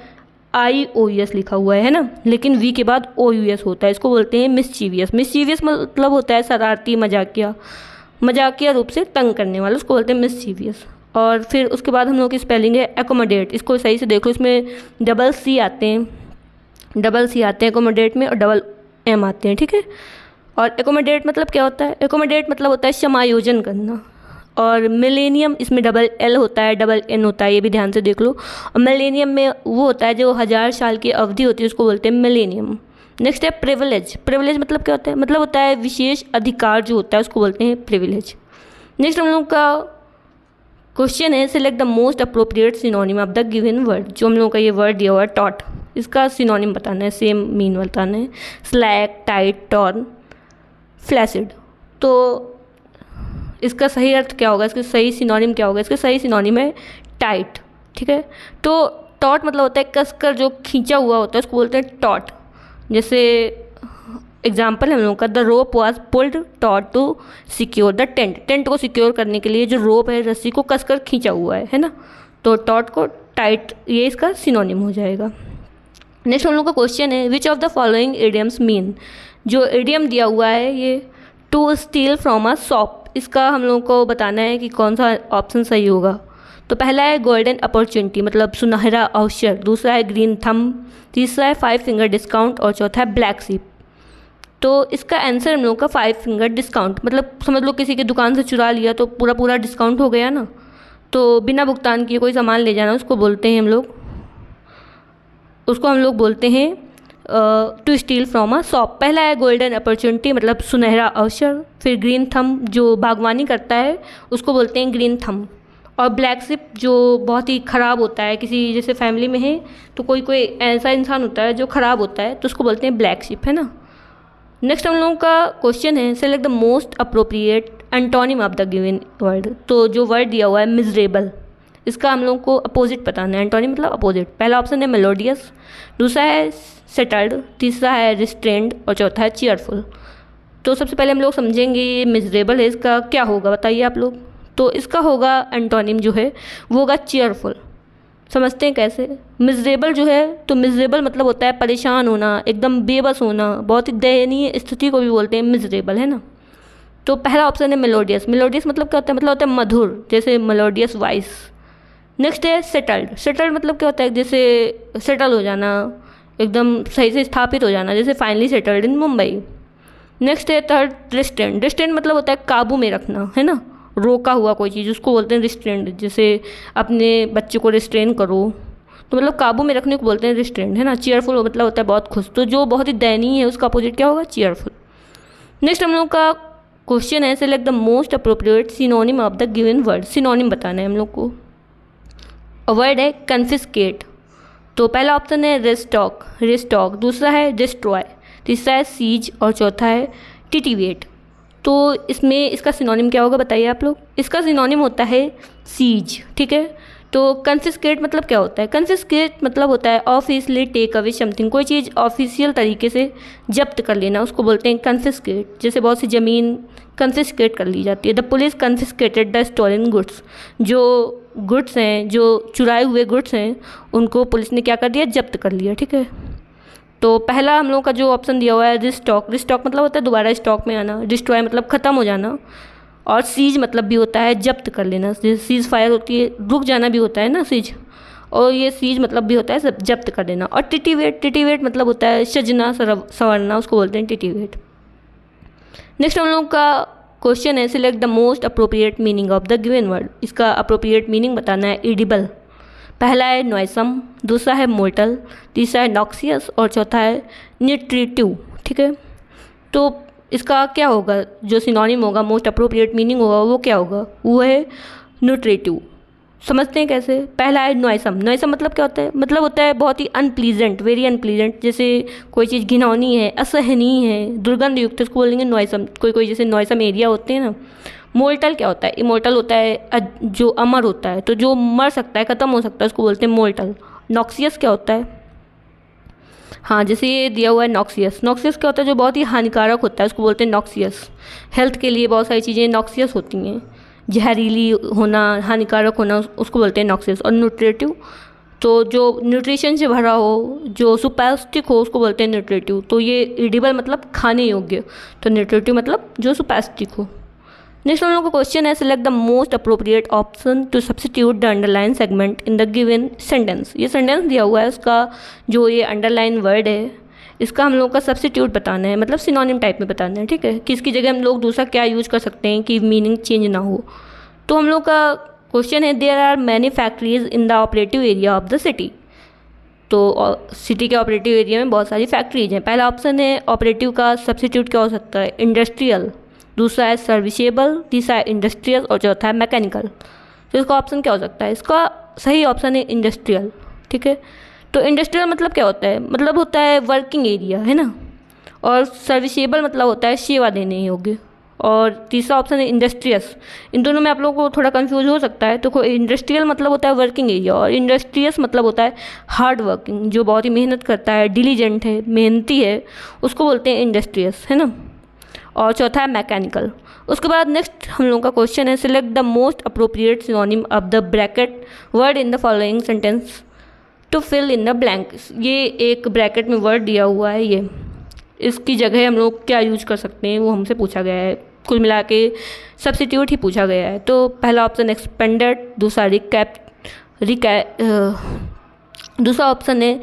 IOUS लिखा हुआ है ना, लेकिन वी के बाद OUS होता है, इसको बोलते हैं मिसचीवियस। मिसचीवियस मतलब होता है शरारती, मजाकिया रूप से तंग करने वाला, उसको बोलते हैं मिसचीवियस। और फिर उसके बाद हम लोग की स्पेलिंग है एकोमोडेट। इसको सही से देखो, इसमें डबल C आते हैं एकोमोडेट में, और डबल M आते हैं। ठीक है, और एकोमोडेट मतलब क्या होता है? एकोमोडेट मतलब होता है समायोजन करना। और मिलेनियम, इसमें डबल L होता है, डबल N होता है, ये भी ध्यान से देख लो। और मिलेनियम में वो होता है जो 1000 साल की अवधि होती है, उसको बोलते हैं मिलेनियम। नेक्स्ट है प्रिविलेज। प्रिविलेज मतलब क्या होता है? मतलब होता है विशेष अधिकार जो होता है, उसको बोलते हैं प्रिविलेज। नेक्स्ट हम लोग का क्वेश्चन है, select the most appropriate synonym of the given word. जो हम लोग का ये वर्ड दिया हुआ है टॉट, इसका सिनोनिम बताना है, सेम मीन बताना है। Slack, tight, torn, flaccid. तो इसका सही अर्थ क्या होगा? इसका सही सिनोनिम क्या होगा? इसका सही सिनोनिम है टाइट। ठीक है, तो टॉट मतलब होता है कसकर जो खींचा हुआ होता है, उसको बोलते हैं टॉट। जैसे एग्जाम्पल है हम लोगों का, the rope was pulled taut to secure the tent. Tent को सिक्योर करने के लिए जो रोप है, रस्सी को कसकर खींचा हुआ है ना, तो टॉट को टाइट, ये इसका सिनोनिम हो जाएगा। नेक्स्ट हम लोग का क्वेश्चन है, which of the following idioms mean. जो इडियम दिया हुआ है ये to steal from a shop, इसका हम लोग को बताना है कि कौन सा ऑप्शन सही होगा। तो पहला है गोल्डन अपॉर्चुनिटी, मतलब सुनहरा अवसर। दूसरा है ग्रीन थंब, तीसरा है 5 फिंगर डिस्काउंट और चौथा है ब्लैक शिप। तो इसका आंसर हम लोग का 5 फिंगर डिस्काउंट, मतलब समझ लो किसी की दुकान से चुरा लिया तो पूरा डिस्काउंट हो गया ना, तो बिना भुगतान किए कोई सामान ले जाना, उसको हम लोग बोलते हैं to steal from a shop. पहला है गोल्डन अपॉर्चुनिटी, मतलब सुनहरा अवसर। फिर ग्रीन थंब, जो बागवानी करता है, उसको बोलते हैं ग्रीन थंब। और ब्लैक शिप जो बहुत ही ख़राब होता है, किसी जैसे फैमिली में है तो कोई ऐसा इंसान होता है जो ख़राब होता है, तो उसको बोलते हैं ब्लैक शिप, है ना। नेक्स्ट हम लोगों का क्वेश्चन है, select the most appropriate antonym of the given word. तो जो वर्ड दिया हुआ है मिजरेबल, इसका हम लोग को अपोजिट बताना है। एंटोनिम मतलब अपोजिट। पहला ऑप्शन है मेलोडियस, दूसरा है सेटल्ड, तीसरा है रिस्ट्रेंड और चौथा है चीयरफुल। तो सबसे पहले हम लोग समझेंगे ये मिजरेबल है, इसका क्या होगा बताइए आप लोग। तो इसका होगा एंटोनिम जो है वो होगा चीयरफुल। समझते हैं कैसे? मिजरेबल जो है, तो मिजरेबल मतलब होता है परेशान होना, एकदम बेबस होना, बहुत ही दयनीय स्थिति को भी बोलते हैं मिजरेबल, है ना। तो पहला ऑप्शन है मेलोडियस। मेलोडियस मतलब क्या होता है? मतलब होता है मधुर, जैसे मेलोडियस वॉइस। नेक्स्ट है सेटल्ड। सेटल्ड मतलब क्या होता है? जैसे सेटल हो जाना, एकदम सही से स्थापित हो जाना, जैसे finally settled in Mumbai. Next है थर्ड रिस्ट्रेंट। रिस्ट्रेंट मतलब होता है काबू में रखना, है ना, रोका हुआ कोई चीज़, उसको बोलते हैं रिस्ट्रेंट। जैसे अपने बच्चे को रिस्ट्रेन करो, तो मतलब काबू में रखने को बोलते हैं रिस्ट्रेंट, है ना। चीयरफुल मतलब होता है बहुत खुश, तो जो बहुत ही दयनीय है उसका अपोजिट क्या होगा, चीयरफुल। नेक्स्ट हम लोग का क्वेश्चन है select the most appropriate synonym of the given word. Synonym बताना है हम लोग को। वर्ड है कन्फिस्केट, तो पहला ऑप्शन है रिस्टॉक, रिस्टॉक। दूसरा है डिस्ट्रॉय, तीसरा है सीज और चौथा है टिटिवेट। तो इसमें इसका सिनोनिम क्या होगा बताइए आप लोग। इसका सिनोनिम होता है सीज, ठीक है। तो कन्फिस्केट मतलब क्या होता है, कन्फिस्केट मतलब होता है ऑफिशियली टेक अवे समथिंग, कोई चीज़ ऑफिशियल तरीके से जब्त कर लेना, उसको बोलते हैं कन्फिस्केट। जैसे बहुत सी ज़मीन कन्फिस्केट कर ली जाती है। The police confiscated the stolen goods, जो गुड्स हैं, जो चुराए हुए गुड्स हैं, उनको पुलिस ने क्या कर दिया, जब्त कर लिया, ठीक है। तो पहला हम लोगों का जो ऑप्शन दिया हुआ है रिस्टॉक, रिस्टॉक मतलब होता है दोबारा स्टॉक में आना, डिस्ट्रॉय मतलब ख़त्म हो जाना, और सीज मतलब भी होता है जब्त कर लेना। जैसे सीज फायर होती है, रुक जाना भी होता है ना सीज, और ये सीज मतलब भी होता है जब्त कर लेना। और टिटिवेट, टिटिवेट मतलब होता है सजना संवरना, उसको बोलते हैं टिटिवेट। नेक्स्ट हम लोग का क्वेश्चन है select the most appropriate meaning of the given word. इसका अप्रोप्रिएट मीनिंग बताना है एडिबल। पहला है नॉइसम, दूसरा है मोर्टल, तीसरा है नॉक्सियस और चौथा है न्यूट्रिटिव, ठीक है। तो इसका क्या होगा, जो सिनोनिम होगा, मोस्ट अप्रोप्रिएट मीनिंग होगा, वो क्या होगा, वो है न्यूट्रिटिव। समझते हैं कैसे। पहला है नॉइसम, नॉइसम मतलब क्या होता है, मतलब होता है बहुत ही अनप्लीजेंट, वेरी अनप्लीजेंट। जैसे कोई चीज़ घिनौनी है, असहनीय है, दुर्गंध युक्त, उसको बोलेंगे नॉइसम। कोई कोई जैसे नॉइसम एरिया होते हैं ना। मोर्टल क्या होता है, इमोर्टल होता है जो अमर होता है, तो जो मर सकता है, ख़त्म हो सकता है, उसको बोलते हैं मोर्टल। नॉक्सियस क्या होता है, हाँ जैसे ये दिया हुआ है नॉक्सियस, नॉक्सियस क्या होता है, जो बहुत ही हानिकारक होता है, उसको बोलते हैं नॉक्सियस। हेल्थ के लिए बहुत सारी चीज़ें नॉक्सियस होती हैं, जहरीली होना, हानिकारक होना, उसको बोलते हैं नॉक्सियस। और न्यूट्रिटिव, तो जो न्यूट्रिशन से भरा हो, जो सुपौष्टिक हो, उसको बोलते हैं न्यूट्रिटिव। तो ये एडिबल मतलब खाने योग्य, तो न्यूट्रिटिव मतलब जो सुपौष्टिक हो। नेक्स्ट हम लोग का क्वेश्चन है select the most appropriate option to substitute the underline segment in the given sentence. ये सेंटेंस दिया हुआ है, उसका जो ये अंडरलाइन वर्ड है, इसका हम लोग का सब्स्टिट्यूट बताना है, मतलब सिनोनिम टाइप में बताना है, ठीक है। कि इसकी जगह हम लोग दूसरा क्या यूज कर सकते हैं कि मीनिंग चेंज ना हो। तो हम लोग का क्वेश्चन है there are many factories in the operative area of the city. तो सिटी के ऑपरेटिव एरिया में बहुत सारी फैक्ट्रीज हैं। पहला ऑप्शन है ऑपरेटिव का सब्स्टिट्यूट क्या हो सकता है, इंडस्ट्रियल, दूसरा है सर्विसेबल, तीसरा है इंडस्ट्रियल और चौथा है मैकेनिकल। तो इसका ऑप्शन क्या हो सकता है, इसका सही ऑप्शन है इंडस्ट्रियल, ठीक है। तो इंडस्ट्रियल मतलब क्या होता है, मतलब होता है वर्किंग एरिया, है ना। और सर्विसेबल मतलब होता है सेवा देने योग्य। और तीसरा ऑप्शन है इंडस्ट्रियस। इन दोनों में आप लोगों को थोड़ा कंफ्यूज हो सकता है। तो इंडस्ट्रियल मतलब होता है वर्किंग एरिया, और इंडस्ट्रियस मतलब होता है हार्ड वर्किंग, जो बहुत ही मेहनत करता है, डिलीजेंट है, मेहनती है, उसको बोलते हैं इंडस्ट्रियस, है ना। और चौथा है मैकेनिकल। उसके बाद नेक्स्ट हम लोगों का क्वेश्चन है select the most appropriate synonym of the bracket word in the following sentence to fill in the blank. ये एक ब्रैकेट में वर्ड दिया हुआ है, ये इसकी जगह हम लोग क्या यूज कर सकते हैं वो हमसे पूछा गया है। कुल मिला के सब्स्टिट्यूट ही पूछा गया है। तो पहला ऑप्शन एक्सपेंडेड, दूसरा दूसरा ऑप्शन है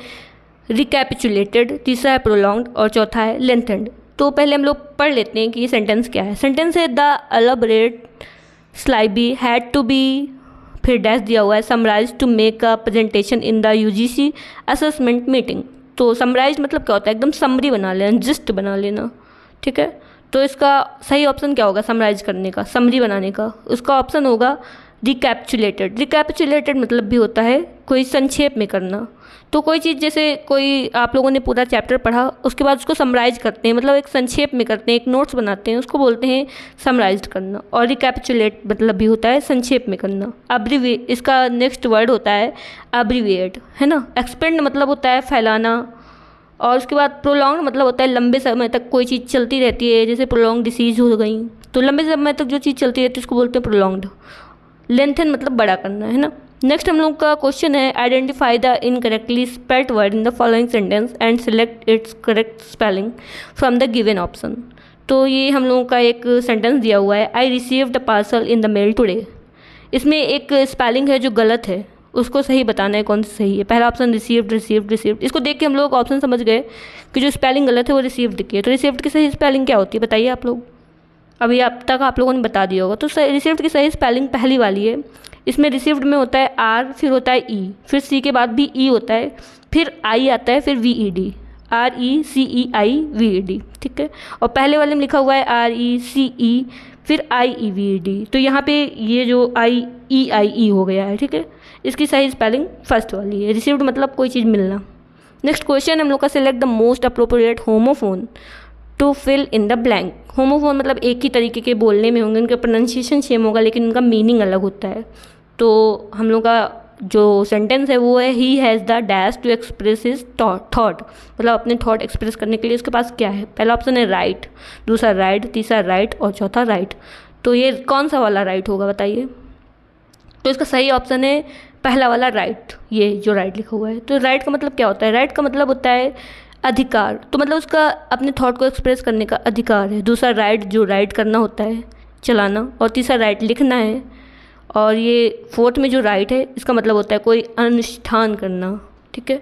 रिकैपिचुलेटेड, तीसरा है प्रोलॉन्ग्ड और चौथा है लेंथेंड। तो पहले हम लोग पढ़ लेते हैं कि ये सेंटेंस क्या है। सेंटेंस है the elaborate syllabi had to be, फिर डैश दिया हुआ है, summarise to make a presentation in the UGC assessment meeting. तो समराइज मतलब क्या होता है, एकदम समरी बना लेना, जिस्ट बना लेना, ठीक है। तो इसका सही ऑप्शन क्या होगा, समराइज करने का, समरी बनाने का। उसका ऑप्शन होगा रिकैपिचुलेटेड। रिकैपिचुलेटेड मतलब भी होता है कोई संक्षेप में करना। तो कोई चीज़ जैसे कोई आप लोगों ने पूरा चैप्टर पढ़ा, उसके बाद उसको समराइज करते हैं, मतलब एक संक्षेप में करते हैं, एक नोट्स बनाते हैं, उसको बोलते हैं समराइज करना। और रिकैपिचुलेट मतलब भी होता है संक्षेप में करना। इसका नेक्स्ट वर्ड होता है अब्रीविएट, है ना। एक्सपेंड मतलब होता है फैलाना। और उसके बाद प्रोलॉन्ग मतलब होता है लंबे समय तक कोई चीज़ चलती रहती है, जैसे प्रोलॉन्ग डिसीज हो गई, तो लंबे समय तक जो चीज़ चलती रहती है उसको बोलते हैं प्रोलॉन्ग्ड। लेंथन मतलब बड़ा करना, है ना। नेक्स्ट हम लोग का क्वेश्चन है identify the incorrectly spelled word in the following sentence and select it's correct spelling from the given option. तो ये हम लोगों का एक सेंटेंस दिया हुआ है, I received the parcel in the mail today. इसमें एक स्पेलिंग है जो गलत है, उसको सही बताना है कौन सा सही है। पहला ऑप्शन रिसीव्ड रिसीव्ड रिसीव्ड, इसको देख के हम लोग ऑप्शन समझ गए कि जो स्पेलिंग गलत है वो रिसीव्ड की है। तो रिसीव्ड की सही स्पेलिंग क्या होती है बताइए आप लोग, अभी अब तक आप लोगों ने बता दिया होगा। तो रिसीव्ड की सही स्पेलिंग पहली वाली है। इसमें रिसीव्ड में होता है आर, फिर होता है ई, फिर सी के बाद भी ई होता है, फिर आई आता है, फिर वी ई डी, RECEIVED, ठीक है। और पहले वाले में लिखा हुआ है RECE फिर IEVED, तो यहाँ पे ये जो IEIE हो गया है, ठीक है। इसकी सही स्पेलिंग फर्स्ट वाली है। रिसीव्ड मतलब कोई चीज़ मिलना। नेक्स्ट क्वेश्चन हम लोग का, select the most appropriate homophone to fill in the blank. Homophone मतलब एक ही तरीके के बोलने में होंगे, उनका प्रोनाउंसिएशन सेम होगा लेकिन उनका मीनिंग अलग होता है। तो हम लोग का जो सेंटेंस है वो है, he has the dash to express his thought, मतलब अपने थॉट एक्सप्रेस करने के लिए उसके पास क्या है। पहला ऑप्शन है राइट, दूसरा राइट, तीसरा राइट और चौथा राइट। तो ये कौन सा वाला राइट होगा बताइए। तो इसका सही ऑप्शन है पहला वाला राइट, ये जो राइट लिखा हुआ है। तो राइट का मतलब क्या होता है, राइट का मतलब होता है अधिकार, तो मतलब उसका अपने थॉट को एक्सप्रेस करने का अधिकार है। दूसरा राइट जो राइट करना होता है, चलाना, और तीसरा राइट लिखना है। और ये फोर्थ में जो राइट है इसका मतलब होता है कोई अनुष्ठान करना, ठीक है।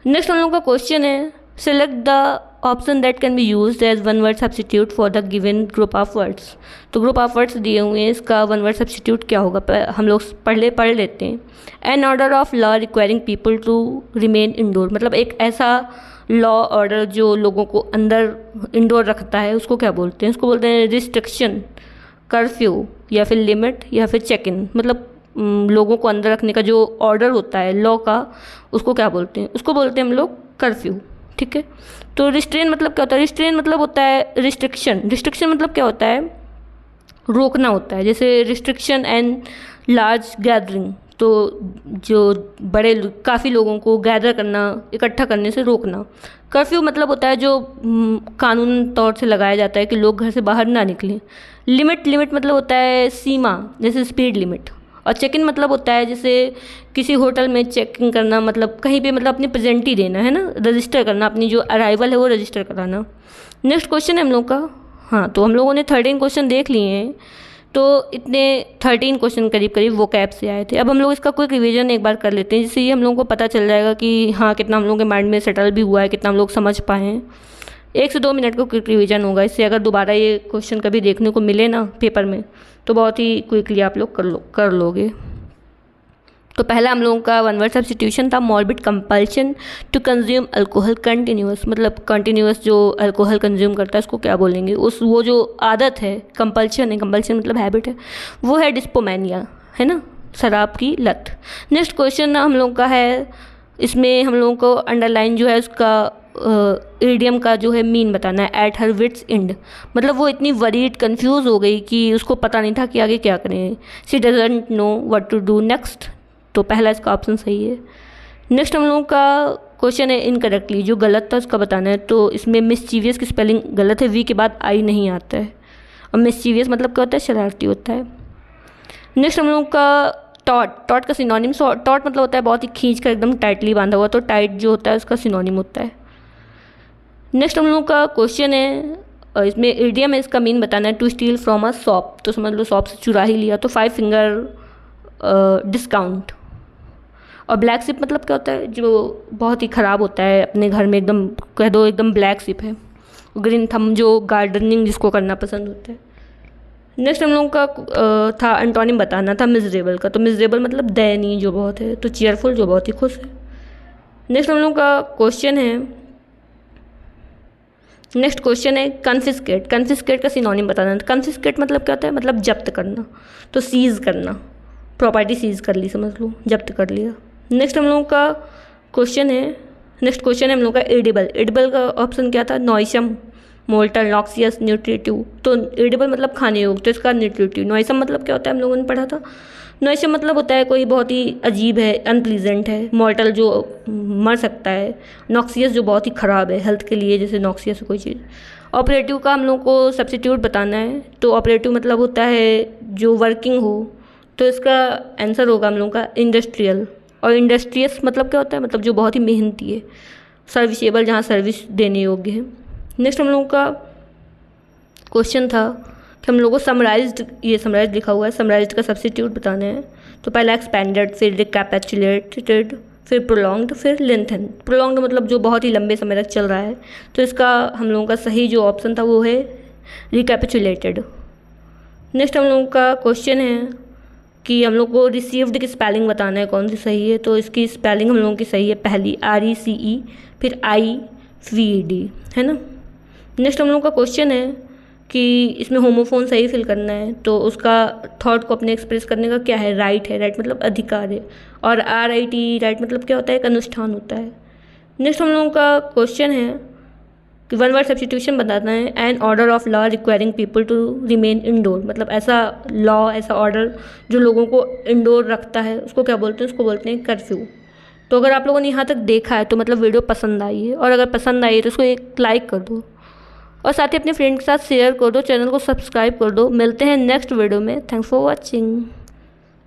नेक्स्ट हम लोग का क्वेश्चन है, select the option that can be used as one word substitute for the given group of words. तो ग्रुप ऑफ वर्ड्स दिए हुए हैं, इसका वन वर्ड सब्स्टिट्यूट क्या होगा हम लोग पढ़ लेते हैं। An order of law requiring people to remain indoor, मतलब एक ऐसा लॉ ऑर्डर जो लोगों को अंदर इंडोर रखता है, उसको क्या बोलते हैं। उसको बोलते हैं रिस्ट्रिक्शन, कर्फ्यू, या फिर लिमिट, या फिर चेक इन। मतलब लोगों को अंदर रखने का जो ऑर्डर होता है लॉ का, उसको क्या बोलते हैं, उसको बोलते हैं हम लोग कर्फ्यू, ठीक है। तो रिस्ट्रेन मतलब क्या होता है, रिस्ट्रेन मतलब होता है रिस्ट्रिक्शन। रिस्ट्रिक्शन मतलब क्या होता है, रोकना होता है। जैसे रिस्ट्रिक्शन एंड लार्ज गैदरिंग, तो जो बड़े काफ़ी लोगों को गैदर करना, इकट्ठा करने से रोकना। कर्फ्यू मतलब होता है जो कानून तौर से लगाया जाता है कि लोग घर से बाहर ना निकलें। लिमिट मतलब होता है सीमा, जैसे स्पीड लिमिट। और चेक इन मतलब होता है जैसे किसी होटल में चेकिंग करना, मतलब कहीं पे मतलब अपनी प्रेजेंटी देना है ना, रजिस्टर करना, अपनी जो अराइवल है वो रजिस्टर कराना। नेक्स्ट क्वेश्चन है हम लोग का, हाँ तो हम लोगों ने 13 क्वेश्चन देख लिए हैं। तो इतने 13 क्वेश्चन करीब करीब वो कैब से आए थे। अब हम लोग इसका क्विक रिवीजन एक बार कर लेते हैं, जिससे ये हम लोगों को पता चल जाएगा कि हाँ कितना हम लोगों के माइंड में सेटल भी हुआ है, कितना हम लोग समझ पाए हैं। 1 से 2 मिनट का क्विक रिवीजन होगा। इससे अगर दोबारा ये क्वेश्चन कभी देखने को मिले ना पेपर में, तो बहुत ही क्विकली आप लोग कर लोगे। तो पहला हम लोगों का वन वर्ड सब्स्टिट्यूशन था, morbid compulsion to consume alcohol continuous, मतलब कंटिन्यूस जो अल्कोहल कंज्यूम करता है उसको क्या बोलेंगे, उस वो जो आदत है, कंपल्शन है, कंपल्शन मतलब हैबिट है, वो है डिस्पोमैनिया, है ना, शराब की लत। नेक्स्ट क्वेश्चन हम लोगों का है, इसमें हम लोगों को अंडरलाइन जो है उसका इडियम का जो है मीन बताना है, एट हर विट्स एंड, मतलब वो इतनी वरीड कंफ्यूज हो गई कि उसको पता नहीं था कि आगे क्या करें। She doesn't know what to do next, तो पहला इसका ऑप्शन सही है। नेक्स्ट हम लोगों का क्वेश्चन है इनकरेक्टली, जो गलत था उसका बताना है। तो इसमें मिसचीवियस की स्पेलिंग गलत है, वी के बाद आई नहीं आता है। और मिसचीवियस मतलब क्या होता है, शरारती होता है। नेक्स्ट हम लोगों का टॉट का सिनोनिम, टॉट मतलब होता है बहुत ही खींच कर एकदम टाइटली बांधा हुआ, तो टाइट जो होता है उसका सिनोनिम होता है। नेक्स्ट हम लोगों का क्वेश्चन है, इसमें इडियम है, इसका मीन बताना है, to steal from a shop, तो समझ लो शॉप से चुरा ही लिया, तो 5 फिंगर डिस्काउंट। और ब्लैक सिप मतलब क्या होता है, जो बहुत ही ख़राब होता है, अपने घर में एकदम कह दो एकदम ब्लैक सिप है। ग्रीन थम जो गार्डनिंग जिसको करना पसंद होता है। नेक्स्ट हम लोगों का था एंटोनिम बताना था मिजरेबल का, तो मिजरेबल मतलब दयनीय जो बहुत है, तो चीयरफुल जो बहुत ही खुश है। नेक्स्ट हम लोगों का क्वेश्चन है, नेक्स्ट क्वेश्चन है कन्फिस्केट, कन्फिस्केट का सिनोनिम बताना। कन्फिस्केट मतलब क्या होता है, मतलब जब्त करना, तो सीज़ करना, प्रॉपर्टी सीज़ कर ली समझ लो, जब्त कर लिया। नेक्स्ट हम लोगों का क्वेश्चन है, नेक्स्ट क्वेश्चन है हम लोगों का एडिबल, एडिबल का ऑप्शन क्या था, नॉइसम, मोल्टन, नॉक्सियस, न्यूट्रिटिव, तो एडिबल मतलब खाने योग्य, तो इसका न्यूट्रिटिव। नॉइसम मतलब क्या होता है हम लोगों ने पढ़ा था, नॉइसम मतलब होता है कोई बहुत ही अजीब है, अनप्लीजेंट है। मॉर्टल जो मर सकता है, नॉक्सियस जो बहुत ही ख़राब है हेल्थ के लिए, जैसे नॉक्सियस कोई चीज़। ऑपरेटिव का हम लोग को सब्स्टिट्यूट बताना है, तो ऑपरेटिव मतलब होता है जो वर्किंग हो, तो इसका आंसर होगा हम लोगों का इंडस्ट्रियल। और इंडस्ट्रियस मतलब क्या होता है, मतलब जो बहुत ही मेहनती है, सर्विसेबल जहाँ सर्विस देने योग्य है। नेक्स्ट हम लोगों का क्वेश्चन था कि हम लोग को समराइज्ड, ये समराइज्ड लिखा हुआ है, समराइज्ड का सब्स्टिट्यूट बताना है। तो पहला एक्सपेंडेड, फिर रिकैपिचुलेटेड, फिर प्रोलॉन्ग्ड, फिर लेंथन। प्रोलॉन्ग्ड मतलब जो बहुत ही लंबे समय तक चल रहा है, तो इसका हम लोगों का सही जो ऑप्शन था वो है रिकैपिचुलेटेड। नेक्स्ट हम लोगों का क्वेश्चन है कि हम लोग को रिसीव्ड की स्पेलिंग बताना है कौन सी सही है। तो इसकी स्पेलिंग हम लोगों की सही है पहली RECE, फिर IVED, है ना। नेक्स्ट हम लोगों का क्वेश्चन है कि इसमें होमोफोन सही फिल करना है, तो उसका थॉट को अपने एक्सप्रेस करने का क्या है, राइट है, राइट मतलब अधिकार है, और RIT राइट मतलब क्या होता है, एक अनुष्ठान होता है। नेक्स्ट हम लोगों का क्वेश्चन है कि वन वर्ड सब्स्टिट्यूशन बताना है, an order of law requiring people to remain indoor, मतलब ऐसा लॉ, ऐसा ऑर्डर जो लोगों को इंडोर रखता है, उसको क्या बोलते हैं, उसको बोलते हैं कर्फ्यू। तो अगर आप लोगों ने यहाँ तक देखा है तो मतलब वीडियो पसंद आई है, और अगर पसंद आई है तो उसको एक लाइक कर दो, और साथ ही अपने फ्रेंड के साथ शेयर कर दो, चैनल को सब्सक्राइब कर दो। मिलते हैं नेक्स्ट वीडियो में। Thanks for watching.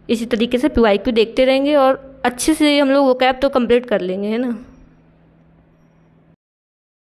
इसी तरीके से PYQ देखते रहेंगे और अच्छे से हम लोग वोकैब तो कंप्लीट कर लेंगे, है ना।